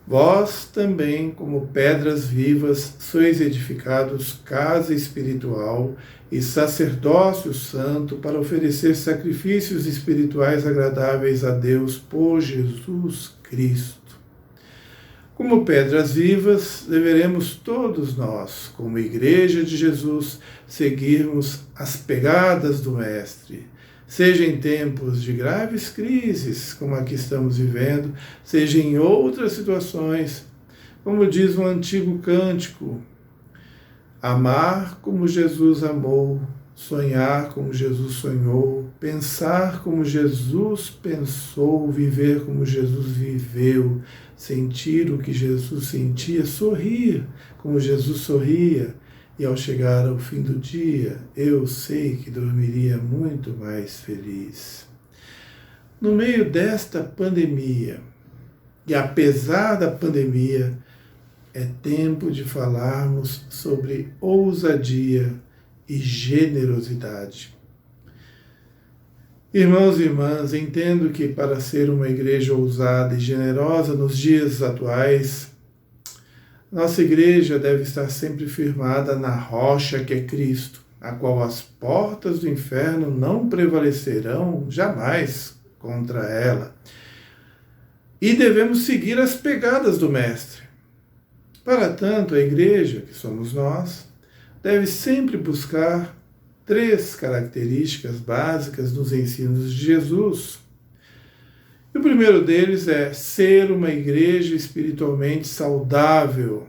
vós também, como pedras vivas, sois edificados casa espiritual e sacerdócio santo para oferecer sacrifícios espirituais agradáveis a Deus por Jesus Cristo. Como pedras vivas, deveremos todos nós, como Igreja de Jesus, seguirmos as pegadas do Mestre, seja em tempos de graves crises, como a que estamos vivendo, seja em outras situações, como diz um antigo cântico, amar como Jesus amou, sonhar como Jesus sonhou, pensar como Jesus pensou, viver como Jesus viveu, sentir o que Jesus sentia, sorrir como Jesus sorria, e ao chegar ao fim do dia, eu sei que dormiria muito mais feliz. No meio desta pandemia, e apesar da pandemia, é tempo de falarmos sobre ousadia e generosidade. Irmãos e irmãs, entendo que para ser uma igreja ousada e generosa nos dias atuais, nossa igreja deve estar sempre firmada na rocha que é Cristo, a qual as portas do inferno não prevalecerão jamais contra ela. E devemos seguir as pegadas do Mestre. Para tanto, a igreja, que somos nós, deve sempre buscar 3 características básicas nos ensinos de Jesus. E o primeiro deles é ser uma igreja espiritualmente saudável.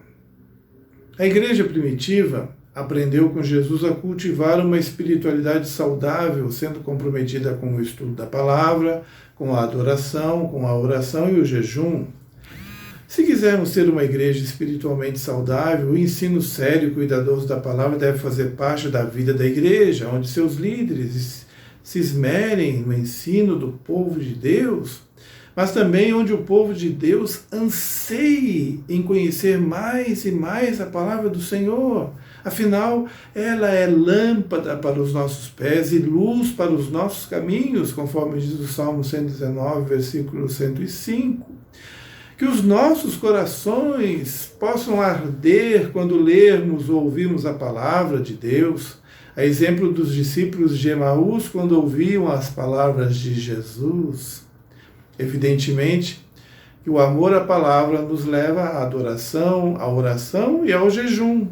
A igreja primitiva aprendeu com Jesus a cultivar uma espiritualidade saudável, sendo comprometida com o estudo da palavra, com a adoração, com a oração e o jejum. Se quisermos ser uma igreja espiritualmente saudável, o ensino sério e cuidadoso da palavra deve fazer parte da vida da igreja, onde seus líderes se esmerem no ensino do povo de Deus, mas também onde o povo de Deus anseie em conhecer mais e mais a palavra do Senhor. Afinal, ela é lâmpada para os nossos pés e luz para os nossos caminhos, conforme diz o Salmo 119, versículo 105. Que os nossos corações possam arder quando lermos ou ouvirmos a palavra de Deus, a exemplo dos discípulos de Emaús quando ouviam as palavras de Jesus. Evidentemente, que o amor à palavra nos leva à adoração, à oração e ao jejum.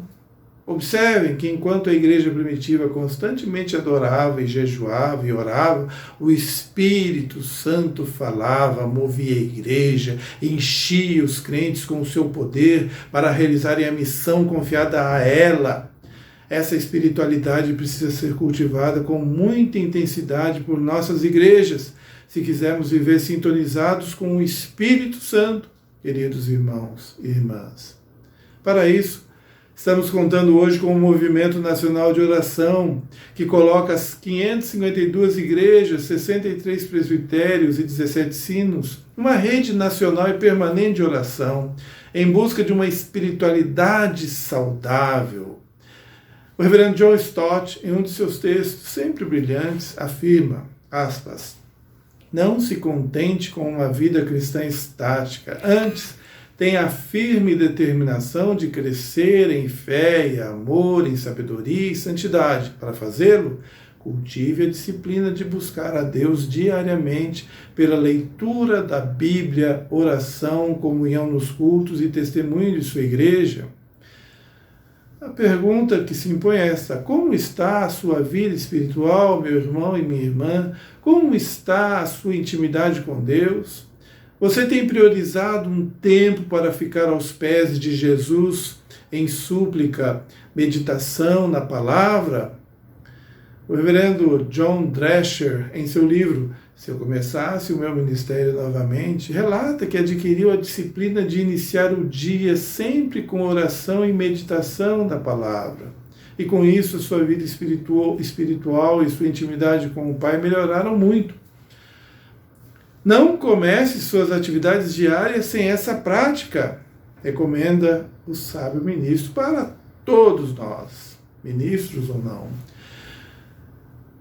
Observem que enquanto a igreja primitiva constantemente adorava e jejuava e orava, o Espírito Santo falava, movia a igreja, enchia os crentes com o seu poder para realizarem a missão confiada a ela. Essa espiritualidade precisa ser cultivada com muita intensidade por nossas igrejas, se quisermos viver sintonizados com o Espírito Santo, queridos irmãos e irmãs. Para isso, estamos contando hoje com o Movimento Nacional de Oração, que coloca as 552 igrejas, 63 presbitérios e 17 sinos, uma rede nacional e permanente de oração, em busca de uma espiritualidade saudável. O reverendo John Stott, em um de seus textos sempre brilhantes, afirma, aspas, não se contente com uma vida cristã estática, antes tenha a firme determinação de crescer em fé e amor, em sabedoria e santidade. Para fazê-lo, cultive a disciplina de buscar a Deus diariamente pela leitura da Bíblia, oração, comunhão nos cultos e testemunho de sua igreja. A pergunta que se impõe é esta: como está a sua vida espiritual, meu irmão e minha irmã? Como está a sua intimidade com Deus? Você tem priorizado um tempo para ficar aos pés de Jesus em súplica, meditação na palavra? O reverendo John Drescher, em seu livro Se Eu Começasse o Meu Ministério Novamente, relata que adquiriu a disciplina de iniciar o dia sempre com oração e meditação da palavra. E com isso a sua vida espiritual e sua intimidade com o Pai melhoraram muito. Não comece suas atividades diárias sem essa prática, recomenda o sábio ministro para todos nós, ministros ou não.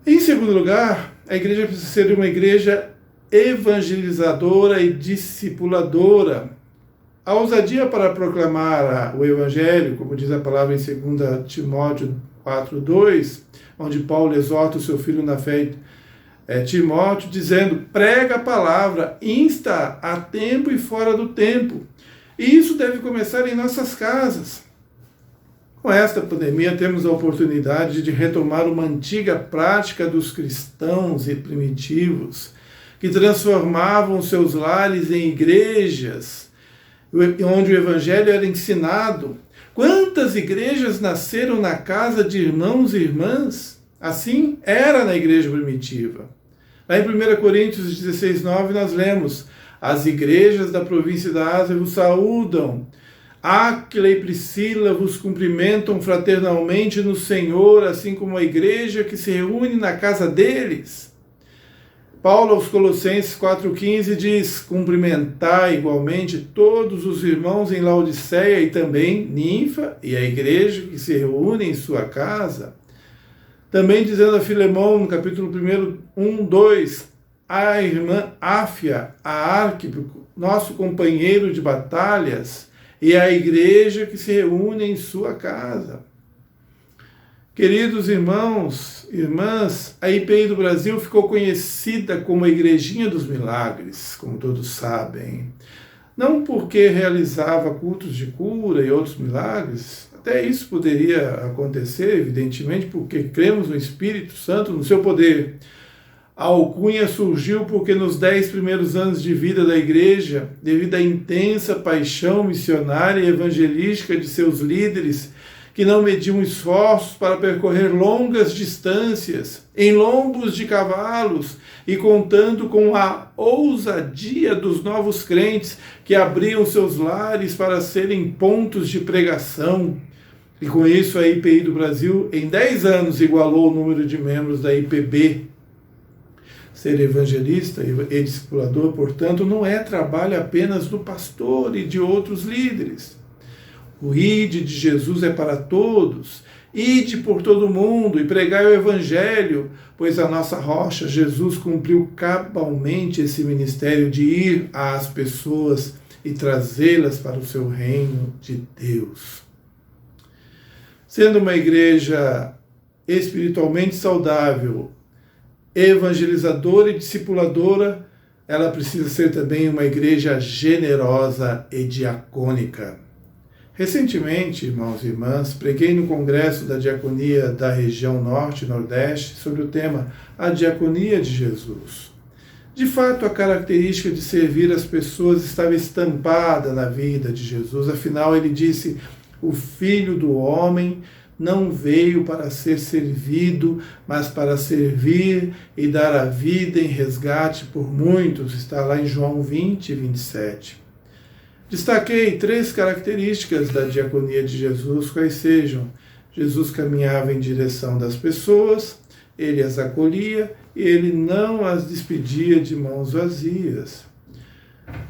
Em segundo lugar, a igreja precisa ser uma igreja evangelizadora e discipuladora. A ousadia para proclamar o Evangelho, como diz a palavra em 2 Timóteo 4:2, onde Paulo exorta o seu filho na fé, Timóteo, dizendo: prega a palavra, insta a tempo e fora do tempo. E isso deve começar em nossas casas. Com esta pandemia, temos a oportunidade de retomar uma antiga prática dos cristãos e primitivos, que transformavam seus lares em igrejas, onde o Evangelho era ensinado. Quantas igrejas nasceram na casa de irmãos e irmãs? Assim era na igreja primitiva. Lá em 1 Coríntios 16:9 nós lemos: as igrejas da província da Ásia vos saúdam. Áquila e Priscila vos cumprimentam fraternalmente no Senhor, assim como a igreja que se reúne na casa deles. Paulo aos Colossenses 4,15 diz: cumprimentai igualmente todos os irmãos em Laodiceia e também Ninfa e a igreja que se reúne em sua casa. Também dizendo a Filemão, no capítulo 1:2, a irmã Áfia, a Arquipo, nosso companheiro de batalhas, e a igreja que se reúne em sua casa. Queridos irmãos, irmãs, a IPI do Brasil ficou conhecida como a Igrejinha dos Milagres, como todos sabem. Não porque realizava cultos de cura e outros milagres, até isso poderia acontecer, evidentemente, porque cremos no Espírito Santo, no seu poder. A alcunha surgiu porque nos 10 primeiros anos de vida da igreja, devido à intensa paixão missionária e evangelística de seus líderes, que não mediam esforços para percorrer longas distâncias, em lombos de cavalos, e contando com a ousadia dos novos crentes que abriam seus lares para serem pontos de pregação. E com isso a IPI do Brasil, em 10 anos, igualou o número de membros da IPB. Ser evangelista e discipulador, portanto, não é trabalho apenas do pastor e de outros líderes. O ide de Jesus é para todos. Ide por todo mundo e pregai o Evangelho, pois a nossa rocha, Jesus, cumpriu cabalmente esse ministério de ir às pessoas e trazê-las para o seu reino de Deus. Sendo uma igreja espiritualmente saudável, evangelizadora e discipuladora, ela precisa ser também uma igreja generosa e diacônica. Recentemente, irmãos e irmãs, preguei no Congresso da Diaconia da região Norte e Nordeste sobre o tema A Diaconia de Jesus. De fato, a característica de servir as pessoas estava estampada na vida de Jesus. Afinal, ele disse: o Filho do Homem não veio para ser servido, mas para servir e dar a vida em resgate por muitos. Está lá em João 20:27. Destaquei 3 características da diaconia de Jesus, quais sejam: Jesus caminhava em direção das pessoas, ele as acolhia e ele não as despedia de mãos vazias.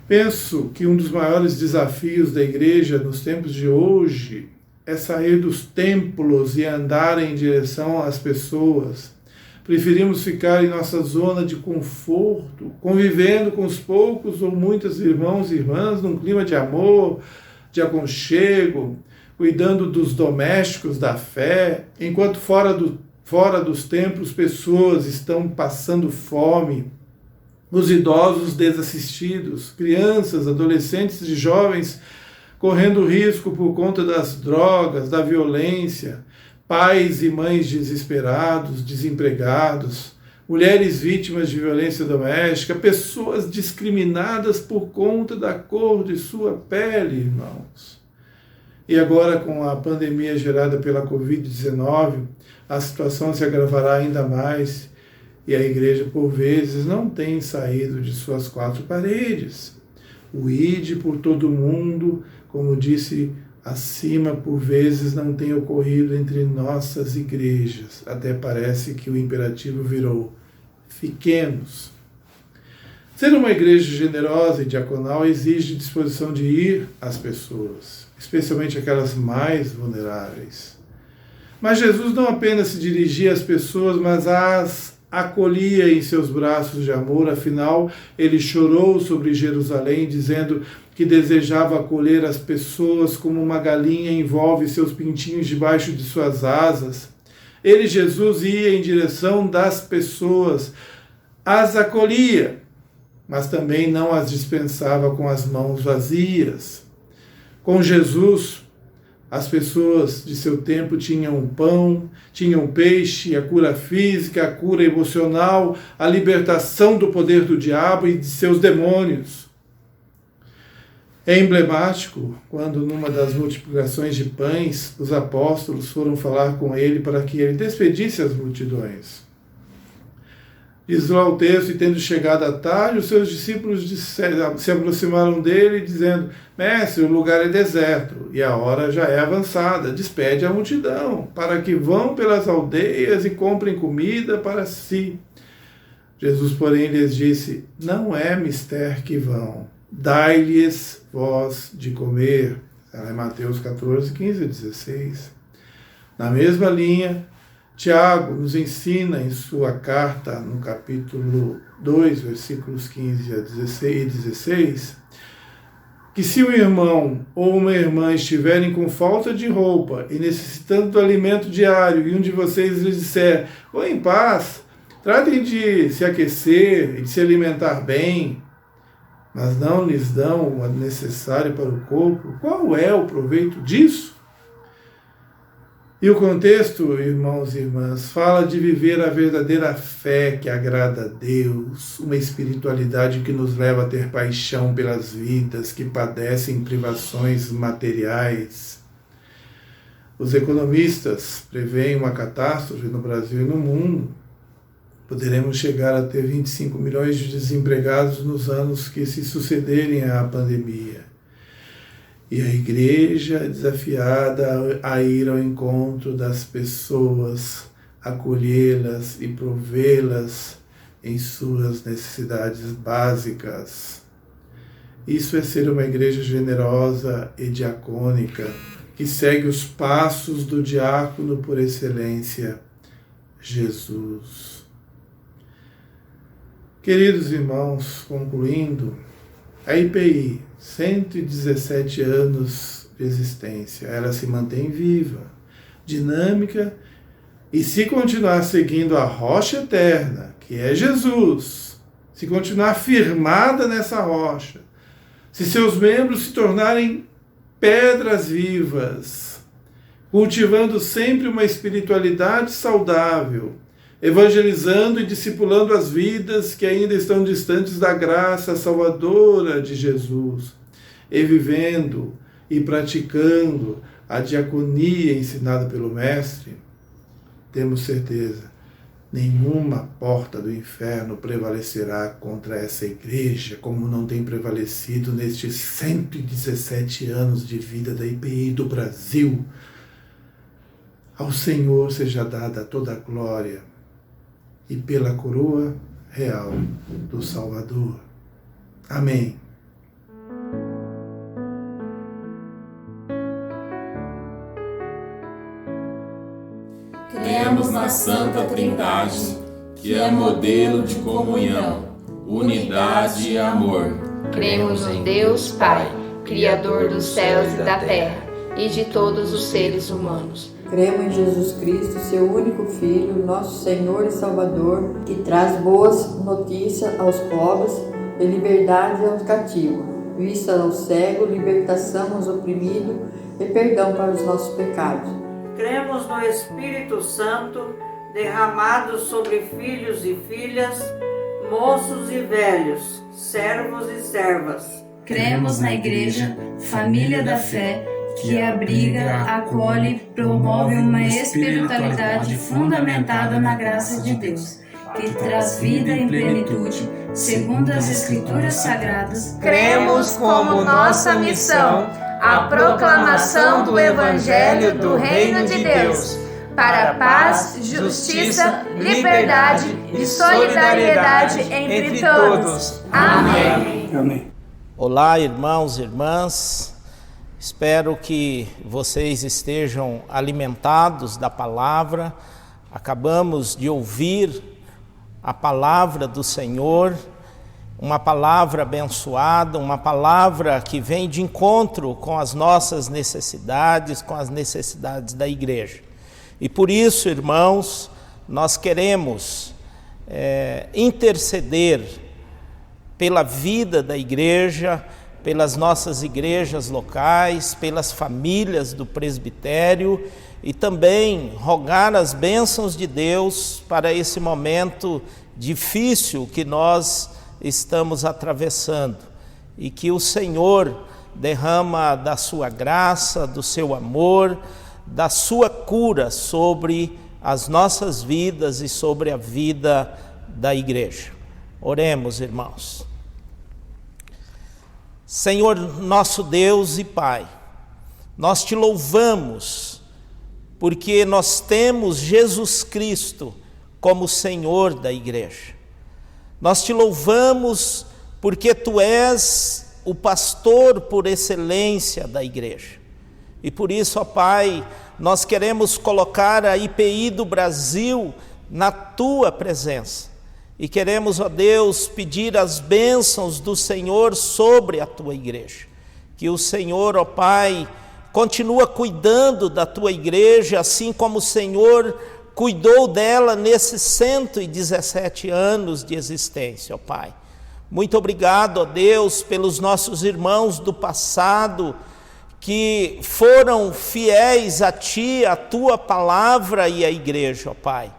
Penso que um dos maiores desafios da igreja nos tempos de hoje é sair dos templos e andar em direção às pessoas. Preferimos ficar em nossa zona de conforto, convivendo com os poucos ou muitos irmãos e irmãs num clima de amor, de aconchego, cuidando dos domésticos da fé, enquanto fora dos templos pessoas estão passando fome, os idosos desassistidos, crianças, adolescentes e jovens correndo risco por conta das drogas, da violência, pais e mães desesperados, desempregados, mulheres vítimas de violência doméstica, pessoas discriminadas por conta da cor de sua pele, irmãos. E agora, com a pandemia gerada pela Covid-19, a situação se agravará ainda mais e a igreja, por vezes, não tem saído de suas quatro paredes. O ide por todo mundo, como disse acima, por vezes não tem ocorrido entre nossas igrejas. Até parece que o imperativo virou: fiquemos. Ser uma igreja generosa e diaconal exige disposição de ir às pessoas, especialmente aquelas mais vulneráveis. Mas Jesus não apenas se dirigia às pessoas, mas as acolhia em seus braços de amor. Afinal, ele chorou sobre Jerusalém, dizendo que desejava acolher as pessoas como uma galinha envolve seus pintinhos debaixo de suas asas. Ele, Jesus, ia em direção das pessoas, as acolhia, mas também não as dispensava com as mãos vazias. Com Jesus, as pessoas de seu tempo tinham pão, tinham peixe, a cura física, a cura emocional, a libertação do poder do diabo e de seus demônios. É emblemático quando, numa das multiplicações de pães, os apóstolos foram falar com ele para que ele despedisse as multidões. Diz lá o texto: e tendo chegado à tarde, os seus discípulos se aproximaram dele, dizendo: Mestre, o lugar é deserto, e a hora já é avançada. Despede a multidão, para que vão pelas aldeias e comprem comida para si. Jesus, porém, lhes disse: Não é mister que vão, dai-lhes vós de comer. Ela é Mateus 14, 15 e 16. Na mesma linha, Tiago nos ensina em sua carta, no capítulo 2, versículos 15 a 16, que se um irmão ou uma irmã estiverem com falta de roupa e necessitando do alimento diário, e um de vocês lhes disser: vão em paz, tratem de se aquecer e de se alimentar bem, mas não lhes dão o necessário para o corpo, qual é o proveito disso? E o contexto, irmãos e irmãs, fala de viver a verdadeira fé que agrada a Deus, uma espiritualidade que nos leva a ter paixão pelas vidas que padecem privações materiais. Os economistas preveem uma catástrofe no Brasil e no mundo. Poderemos chegar a ter 25 milhões de desempregados nos anos que se sucederem à pandemia. E a igreja é desafiada a ir ao encontro das pessoas, acolhê-las e provê-las em suas necessidades básicas. Isso é ser uma igreja generosa e diacônica, que segue os passos do diácono por excelência, Jesus. Queridos irmãos, concluindo, a IPI, 117 anos de existência, ela se mantém viva, dinâmica, e se continuar seguindo a rocha eterna, que é Jesus, se continuar firmada nessa rocha, se seus membros se tornarem pedras vivas, cultivando sempre uma espiritualidade saudável, evangelizando e discipulando as vidas que ainda estão distantes da graça salvadora de Jesus, e vivendo e praticando a diaconia ensinada pelo Mestre, temos certeza, nenhuma porta do inferno prevalecerá contra essa igreja, como não tem prevalecido nestes 117 anos de vida da IPI do Brasil. Ao Senhor seja dada toda a glória, e pela coroa real do Salvador. Amém. Cremos na Santa Trindade, que é modelo de comunhão, unidade e amor. Cremos em Deus Pai, Criador dos céus e da terra, e de todos os seres humanos. Cremos em Jesus Cristo, seu único Filho, nosso Senhor e Salvador, que traz boas notícias aos pobres e liberdade aos cativos. vista ao cego, libertação aos oprimidos e perdão para os nossos pecados. Cremos no Espírito Santo, derramado sobre filhos e filhas, moços e velhos, servos e servas. Cremos na Igreja, família da fé, que abriga, acolhe, promove uma espiritualidade fundamentada na graça de Deus, que traz vida em plenitude, segundo as Escrituras Sagradas. Cremos como nossa missão a proclamação do Evangelho do Reino de Deus, para a paz, justiça, liberdade e solidariedade entre todos. Amém. Amém. Olá, irmãos e irmãs. Espero que vocês estejam alimentados da palavra. Acabamos de ouvir a palavra do Senhor, uma palavra abençoada, uma palavra que vem de encontro com as nossas necessidades, com as necessidades da igreja. E por isso, irmãos, nós queremos interceder pela vida da igreja, pelas nossas igrejas locais, pelas famílias do presbitério e também rogar as bênçãos de Deus para esse momento difícil que nós estamos atravessando e que o Senhor derrama da sua graça, do seu amor, da sua cura sobre as nossas vidas e sobre a vida da igreja. Oremos, irmãos. Senhor nosso Deus e Pai, nós te louvamos porque nós temos Jesus Cristo como Senhor da igreja. Nós te louvamos porque tu és o pastor por excelência da igreja. E por isso, ó Pai, nós queremos colocar a IPI do Brasil na tua presença. E queremos, ó Deus, pedir as bênçãos do Senhor sobre a tua igreja. Que o Senhor, ó Pai, continua cuidando da tua igreja, assim como o Senhor cuidou dela nesses 117 anos de existência, ó Pai. Muito obrigado, ó Deus, pelos nossos irmãos do passado, que foram fiéis a Ti, a Tua palavra e a igreja, ó Pai.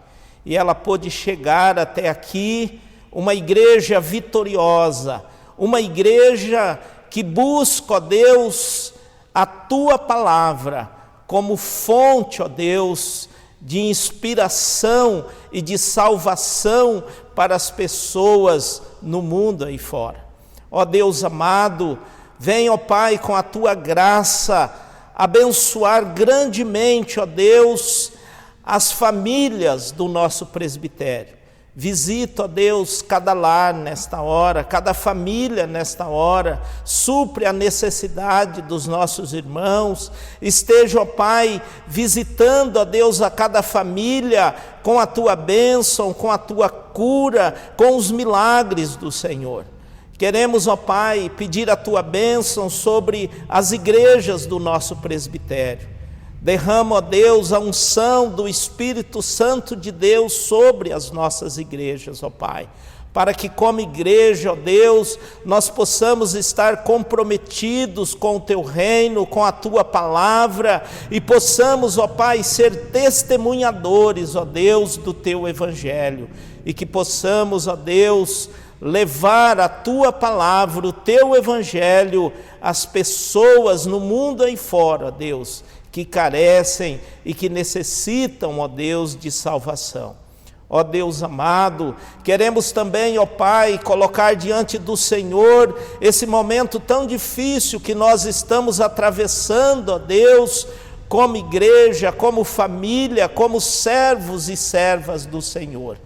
E ela pôde chegar até aqui, uma igreja vitoriosa, uma igreja que busca, ó Deus, a Tua palavra como fonte, ó Deus, de inspiração e de salvação para as pessoas no mundo aí fora. Ó Deus amado, vem, ó Pai, com a Tua graça, abençoar grandemente, ó Deus, as famílias do nosso presbitério. Visita, ó Deus, cada lar nesta hora, cada família nesta hora, supre a necessidade dos nossos irmãos. Esteja, ó Pai, visitando, ó Deus, a cada família com a Tua bênção, com a Tua cura, com os milagres do Senhor. Queremos, ó Pai, pedir a Tua bênção sobre as igrejas do nosso presbitério. Derrama, ó Deus, a unção do Espírito Santo de Deus sobre as nossas igrejas, ó Pai, para que como igreja, ó Deus, nós possamos estar comprometidos com o Teu reino, com a Tua palavra, e possamos, ó Pai, ser testemunhadores, ó Deus, do Teu evangelho, e que possamos, ó Deus, levar a Tua palavra, o Teu evangelho às pessoas no mundo aí fora, ó Deus, que carecem e que necessitam, ó Deus, de salvação. Ó Deus amado, queremos também, ó Pai, colocar diante do Senhor esse momento tão difícil que nós estamos atravessando, ó Deus, como igreja, como família, como servos e servas do Senhor.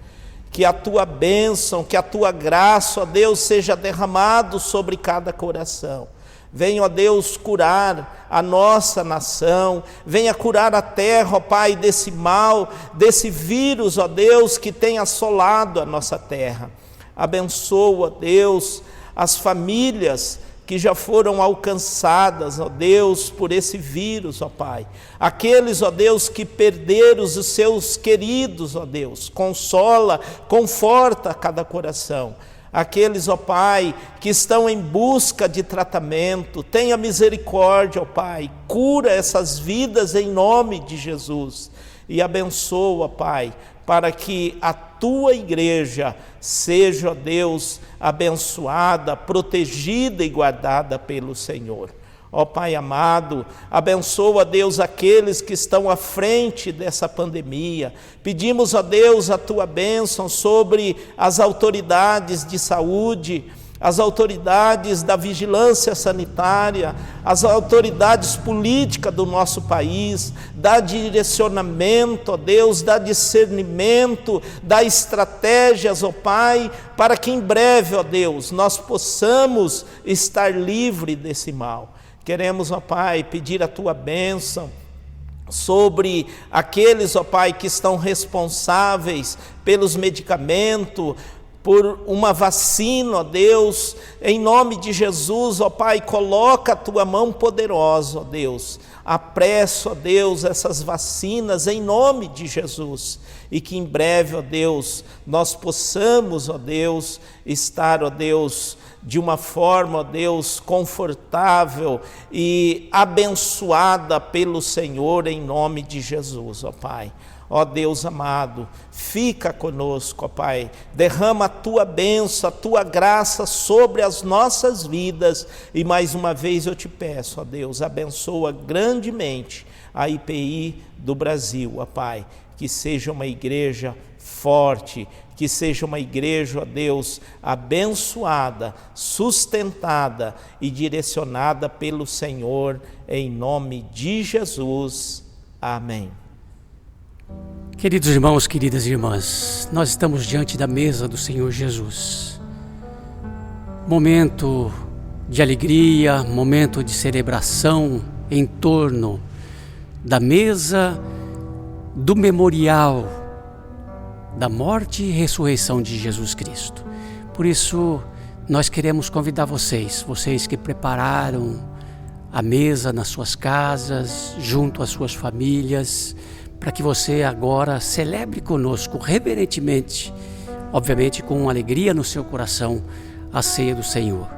Que a Tua bênção, que a Tua graça, ó Deus, seja derramado sobre cada coração. Venha, ó Deus, curar a nossa nação, venha curar a terra, ó Pai, desse mal, desse vírus, ó Deus, que tem assolado a nossa terra. Abençoa, ó Deus, as famílias que já foram alcançadas, ó Deus, por esse vírus, ó Pai. Aqueles, ó Deus, que perderam os seus queridos, ó Deus, consola, conforta cada coração. aqueles, ó Pai, que estão em busca de tratamento. Tenha misericórdia, ó Pai, cura essas vidas em nome de Jesus e abençoa, Pai, para que a tua igreja seja, ó Deus, abençoada, protegida e guardada pelo Senhor. Ó Pai amado, abençoa, Deus, aqueles que estão à frente dessa pandemia. Pedimos, ó Deus, a tua bênção sobre as autoridades de saúde, as autoridades da vigilância sanitária, as autoridades políticas do nosso país. Dá direcionamento, ó Deus, dá discernimento, dá estratégias, ó Pai, para que em breve, ó Deus, nós possamos estar livre desse mal. Queremos, ó Pai, pedir a tua bênção sobre aqueles, ó Pai, que estão responsáveis pelos medicamentos, por uma vacina, ó Deus, em nome de Jesus, ó Pai, coloca a tua mão poderosa, ó Deus, apressa, ó Deus, essas vacinas em nome de Jesus, e que em breve, ó Deus, nós possamos, ó Deus, estar, ó Deus, de uma forma, ó Deus, confortável e abençoada pelo Senhor em nome de Jesus, ó Pai. Ó Deus amado, fica conosco, ó Pai, derrama a tua bênção, a tua graça sobre as nossas vidas, e mais uma vez eu te peço, ó Deus, abençoa grandemente a IPI do Brasil, ó Pai, que seja uma igreja forte, que seja uma igreja, ó Deus, abençoada, sustentada e direcionada pelo Senhor, em nome de Jesus. Amém. Queridos irmãos, queridas irmãs, nós estamos diante da mesa do Senhor Jesus. Momento de alegria, momento de celebração em torno da mesa do memorial da morte e ressurreição de Jesus Cristo. Por isso, nós queremos convidar vocês que prepararam a mesa nas suas casas, junto às suas famílias, para que você agora celebre conosco reverentemente, obviamente com alegria no seu coração, a ceia do Senhor.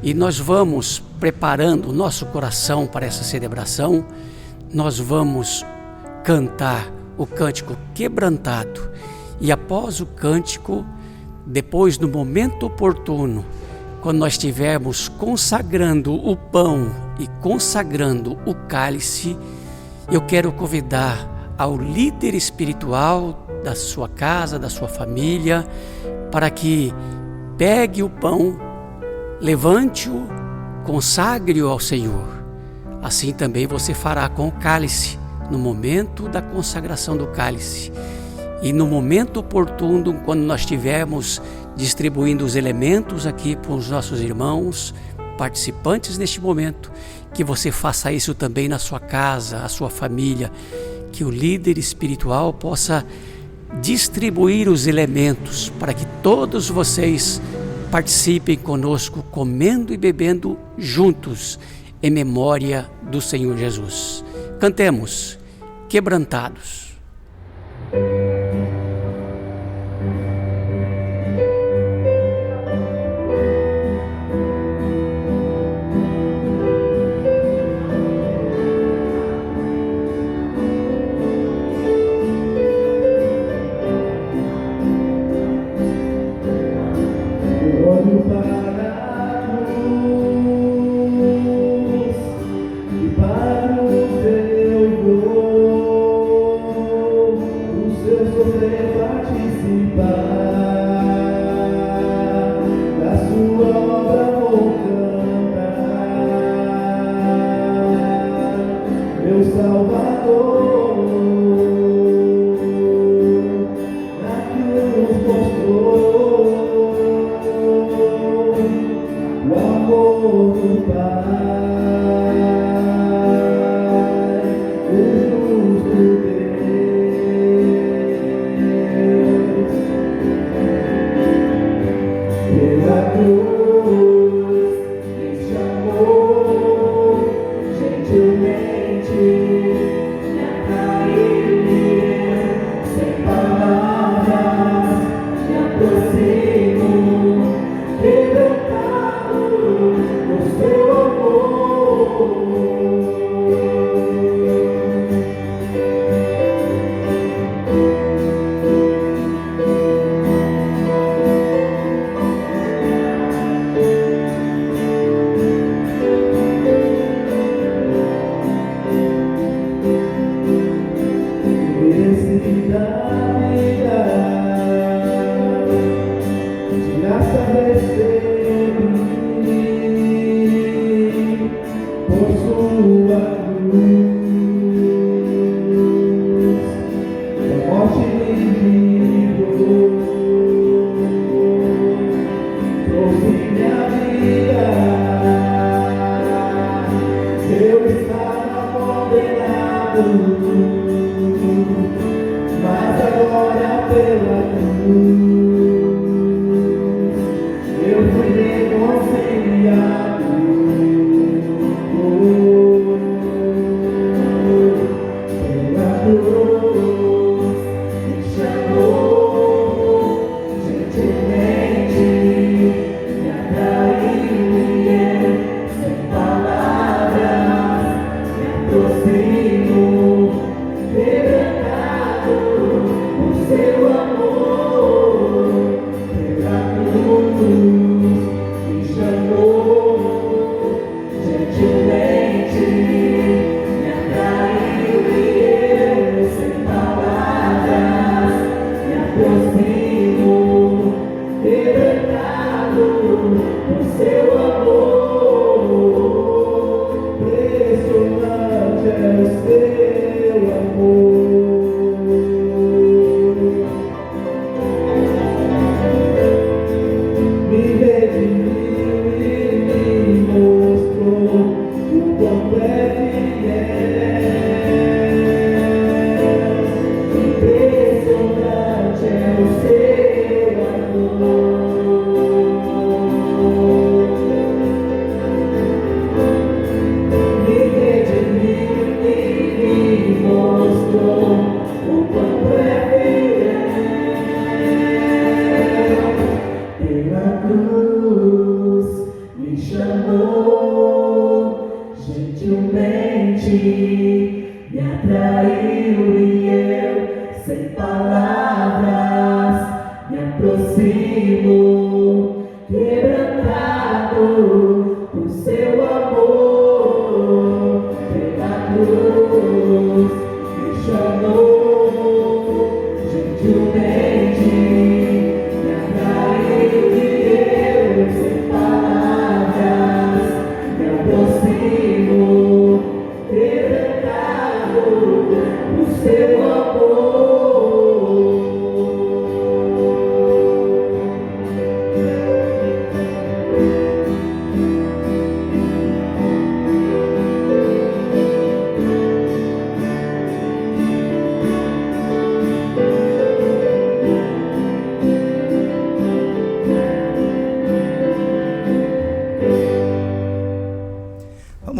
E nós vamos preparando o nosso coração para essa celebração, nós vamos cantar o cântico quebrantado, e após o cântico, depois no momento oportuno, quando nós estivermos consagrando o pão e consagrando o cálice, eu quero convidar ao líder espiritual da sua casa, da sua família, para que pegue o pão, levante-o, consagre-o ao Senhor. Assim também você fará com o cálice, no momento da consagração do cálice. E no momento oportuno, quando nós estivermos distribuindo os elementos aqui para os nossos irmãos, participantes neste momento, que você faça isso também na sua casa, a sua família, que o líder espiritual possa distribuir os elementos para que todos vocês participem conosco, comendo e bebendo juntos, em memória do Senhor Jesus. Cantemos, quebrantados. Gentilmente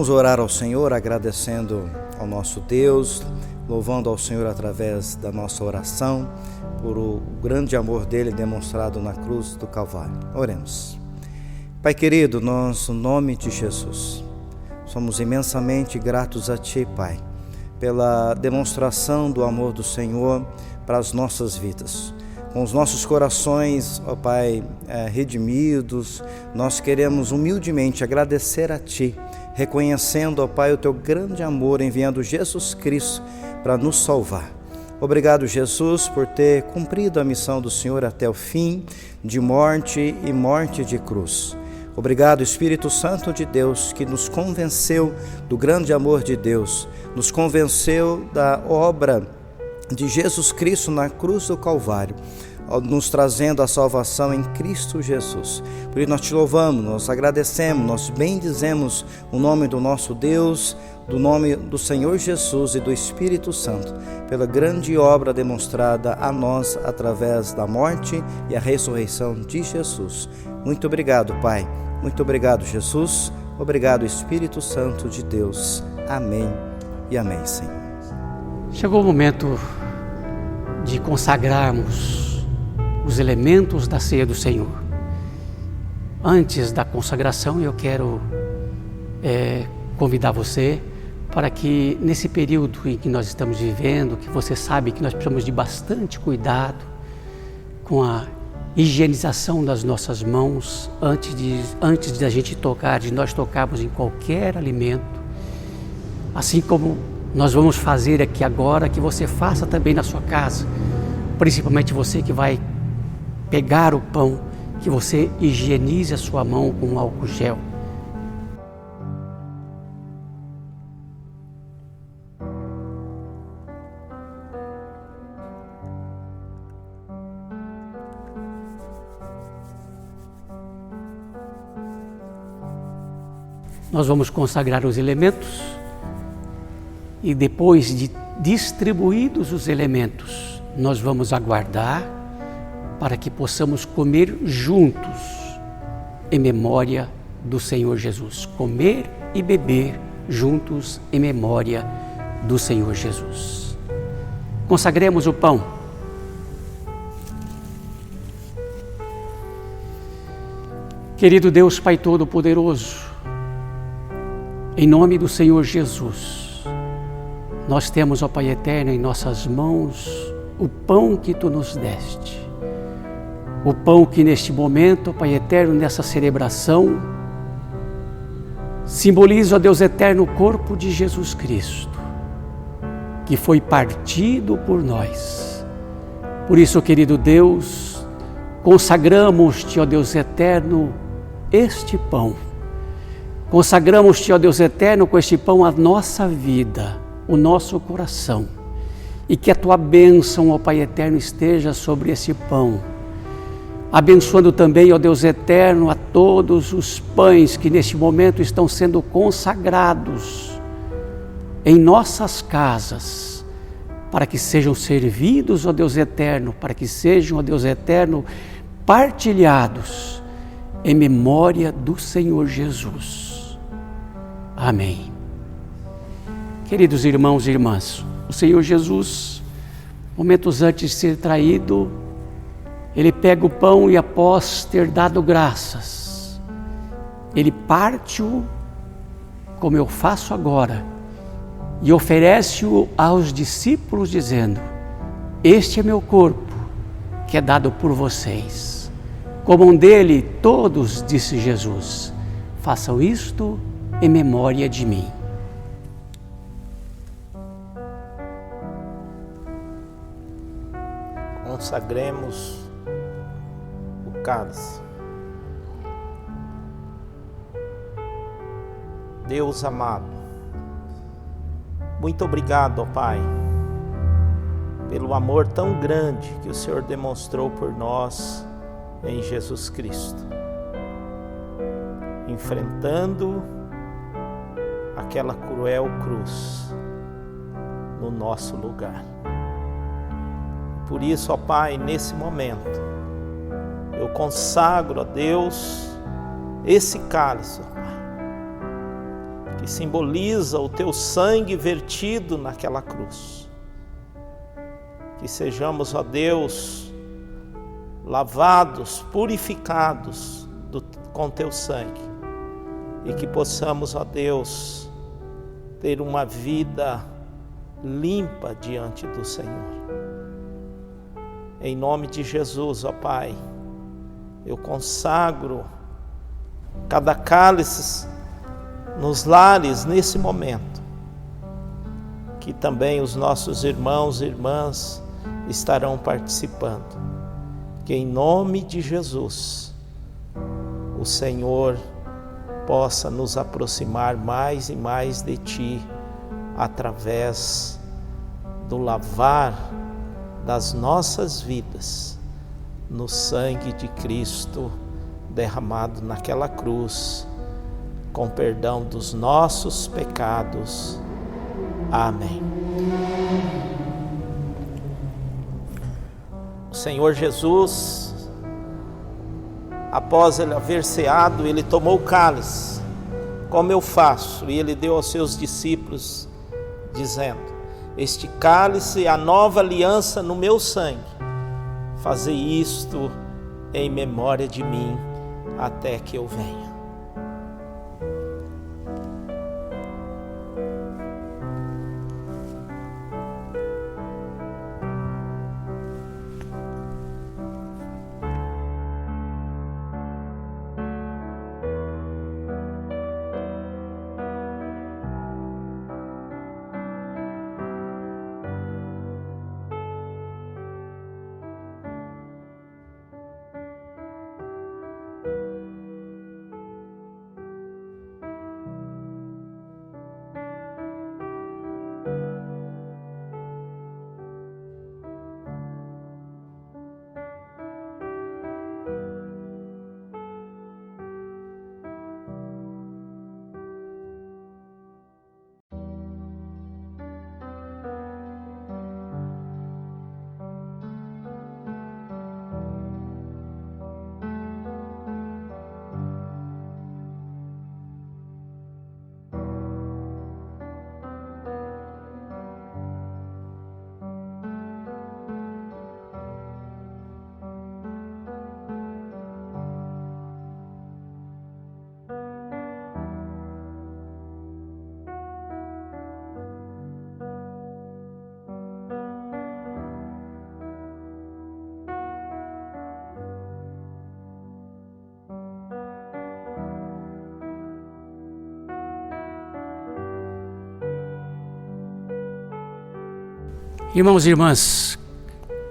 Vamos orar ao Senhor, agradecendo ao nosso Deus, louvando ao Senhor através da nossa oração, por o grande amor dele demonstrado na cruz do Calvário. Oremos. Pai querido, nós, no nome de Jesus, somos imensamente gratos a Ti, Pai, pela demonstração do amor do Senhor para as nossas vidas. Com os nossos corações, ó Pai, redimidos, nós queremos humildemente agradecer a Ti, reconhecendo, ó Pai, o Teu grande amor, enviando Jesus Cristo para nos salvar. Obrigado, Jesus, por ter cumprido a missão do Senhor até o fim, de morte e morte de cruz. Obrigado, Espírito Santo de Deus, que nos convenceu do grande amor de Deus, nos convenceu da obra de Jesus Cristo na cruz do Calvário, nos trazendo a salvação em Cristo Jesus. Por isso nós Te louvamos, nós agradecemos, nós bendizemos o nome do nosso Deus, do nome do Senhor Jesus e do Espírito Santo, pela grande obra demonstrada a nós através da morte e a ressurreição de Jesus. Muito obrigado, Pai. Muito obrigado, Jesus. Obrigado, Espírito Santo de Deus. Amém e amém, Senhor. Chegou o momento de consagrarmos os elementos da ceia do Senhor. Antes da consagração, eu quero convidar você para que nesse período em que nós estamos vivendo, que você sabe que nós precisamos de bastante cuidado com a higienização das nossas mãos antes de a gente tocar, de nós tocarmos em qualquer alimento, assim como nós vamos fazer aqui agora, que você faça também na sua casa, principalmente você que vai pegar o pão, que você higienize a sua mão com álcool gel. Nós vamos consagrar os elementos e depois de distribuídos os elementos, nós vamos aguardar para que possamos comer juntos em memória do Senhor Jesus. Comer e beber juntos em memória do Senhor Jesus. Consagremos o pão. Querido Deus Pai Todo-Poderoso, em nome do Senhor Jesus, nós temos, ó Pai Eterno, em nossas mãos o pão que Tu nos deste. O pão que neste momento, ó Pai Eterno, nessa celebração, simboliza, ó Deus Eterno, o corpo de Jesus Cristo, que foi partido por nós. Por isso, querido Deus, consagramos-Te, ó Deus Eterno, este pão. Consagramos-Te, ó Deus Eterno, com este pão a nossa vida, o nosso coração. E que a Tua bênção, ó Pai Eterno, esteja sobre esse pão. Abençoando também, ó Deus Eterno, a todos os pães que neste momento estão sendo consagrados em nossas casas, para que sejam servidos, ó Deus Eterno, para que sejam, ó Deus Eterno, partilhados em memória do Senhor Jesus. Amém. Queridos irmãos e irmãs, o Senhor Jesus, momentos antes de ser traído, Ele pega o pão e, após ter dado graças, Ele parte-o, como eu faço agora, e oferece-o aos discípulos, dizendo: este é meu corpo, que é dado por vocês. Comam dele todos, disse Jesus. Façam isto em memória de mim. Consagremos o cálice. Deus amado, muito obrigado, ó Pai, pelo amor tão grande que o Senhor demonstrou por nós em Jesus Cristo, enfrentando aquela cruel cruz no nosso lugar. Por isso, ó Pai, nesse momento, eu consagro a Deus esse cálice, ó Pai, que simboliza o Teu sangue vertido naquela cruz. Que sejamos, ó Deus, lavados, purificados com Teu sangue, e que possamos, ó Deus, ter uma vida limpa diante do Senhor. Em nome de Jesus, ó Pai, eu consagro cada cálice nos lares nesse momento, que também os nossos irmãos e irmãs estarão participando. Que em nome de Jesus, o Senhor possa nos aproximar mais e mais de Ti, através do lavar das nossas vidas no sangue de Cristo derramado naquela cruz, com perdão dos nossos pecados. Amém. O Senhor Jesus, após Ele haver ceado, Ele tomou o cálice, como eu faço, e Ele deu aos seus discípulos, dizendo: este cálice é a nova aliança no meu sangue. Fazei isto em memória de mim, até que eu venha. Irmãos e irmãs,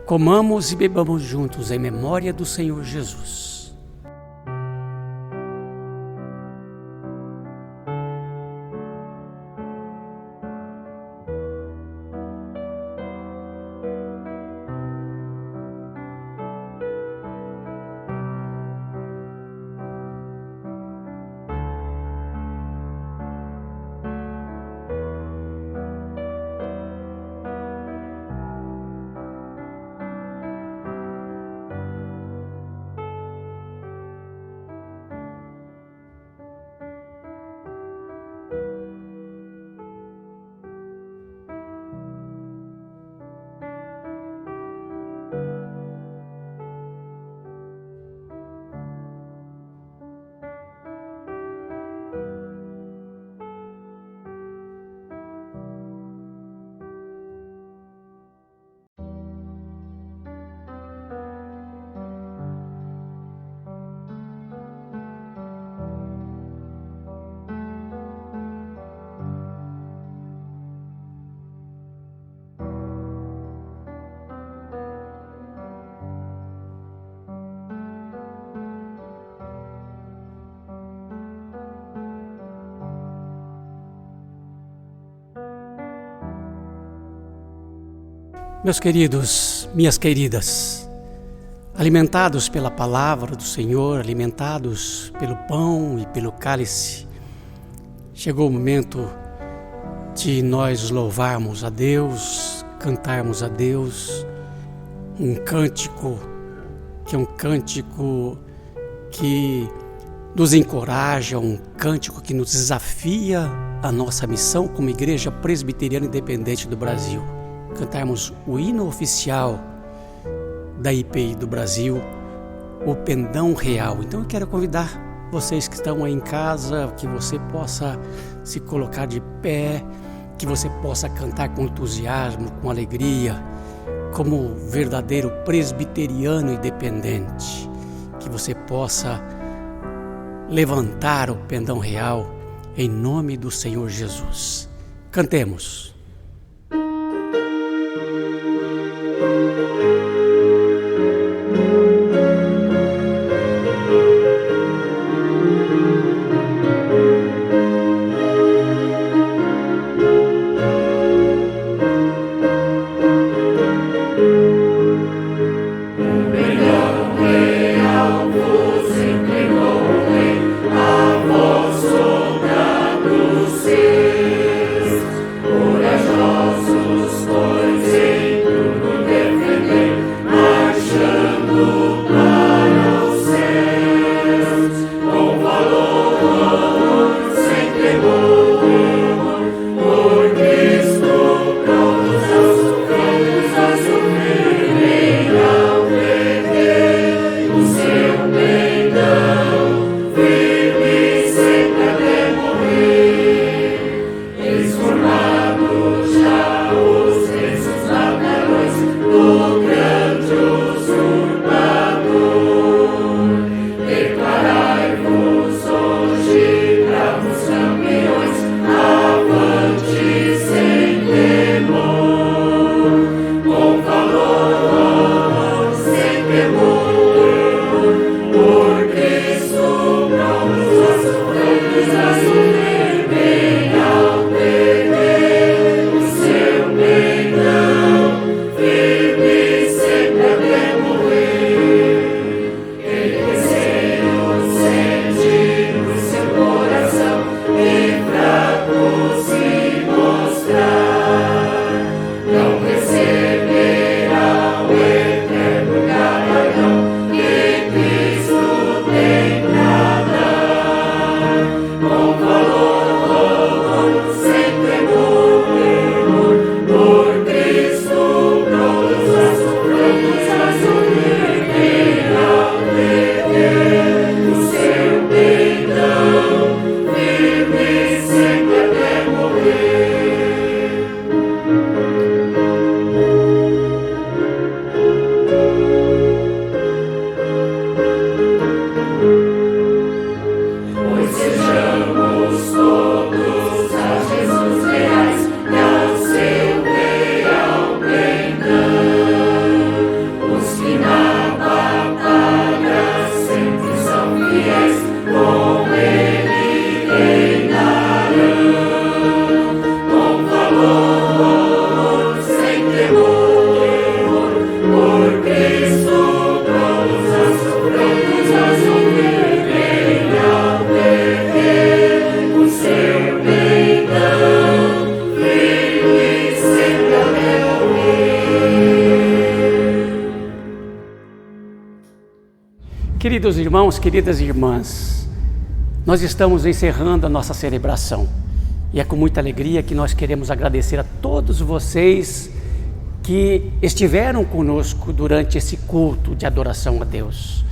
comamos e bebamos juntos em memória do Senhor Jesus. Meus queridos, minhas queridas, alimentados pela palavra do Senhor, alimentados pelo pão e pelo cálice, chegou o momento de nós louvarmos a Deus, cantarmos a Deus um cântico que nos encoraja, um cântico que nos desafia a nossa missão como Igreja Presbiteriana Independente do Brasil. Cantarmos o hino oficial da IPI do Brasil, o Pendão Real. Então eu quero convidar vocês que estão aí em casa, que você possa se colocar de pé, que você possa cantar com entusiasmo, com alegria, como verdadeiro presbiteriano independente, que você possa levantar o Pendão Real em nome do Senhor Jesus. Cantemos. Por Queridos irmãos, queridas irmãs, nós estamos encerrando a nossa celebração e é com muita alegria que nós queremos agradecer a todos vocês que estiveram conosco durante esse culto de adoração a Deus.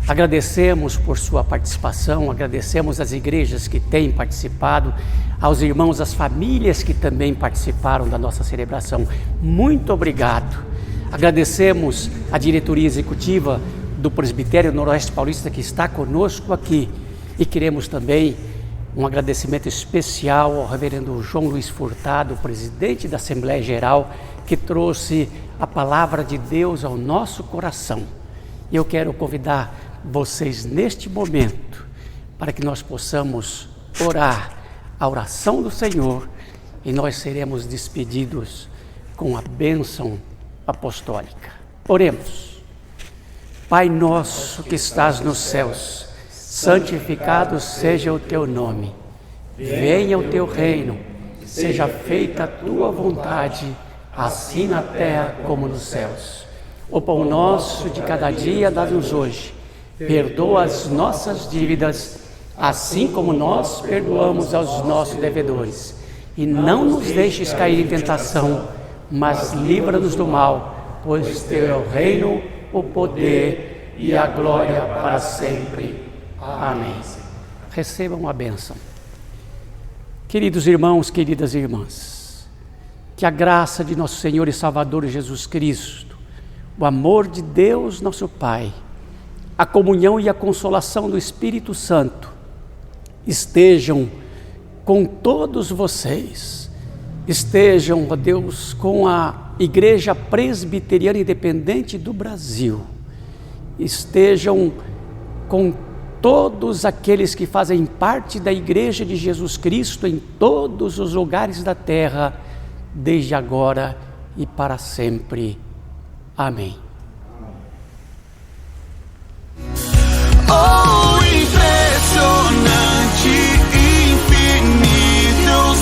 Agradecemos por sua participação, agradecemos às igrejas que têm participado, aos irmãos, às famílias que também participaram da nossa celebração. Muito obrigado. Agradecemos a diretoria executiva do Presbitério Noroeste Paulista que está conosco aqui e queremos também um agradecimento especial ao reverendo João Luiz Furtado, presidente da Assembleia Geral, que trouxe a palavra de Deus ao nosso coração. E eu quero convidar vocês neste momento para que nós possamos orar a oração do Senhor e nós seremos despedidos com a bênção apostólica. Oremos. Pai nosso que estás nos céus, santificado seja o teu nome. Venha o teu reino, seja feita a tua vontade, assim na terra como nos céus. O pão nosso de cada dia dá-nos hoje. Perdoa as nossas dívidas, assim como nós perdoamos aos nossos devedores. E não nos deixes cair em tentação, mas livra-nos do mal, pois teu é o reino, o poder e a glória para sempre. Amém. Recebam a bênção. Queridos irmãos, queridas irmãs, que a graça de nosso Senhor e Salvador Jesus Cristo, o amor de Deus nosso Pai, a comunhão e a consolação do Espírito Santo estejam com todos vocês, estejam, ó Deus, com a Igreja Presbiteriana Independente do Brasil, estejam com todos aqueles que fazem parte da Igreja de Jesus Cristo em todos os lugares da terra, desde agora e para sempre. Amém. Oh, impressionante, infinito,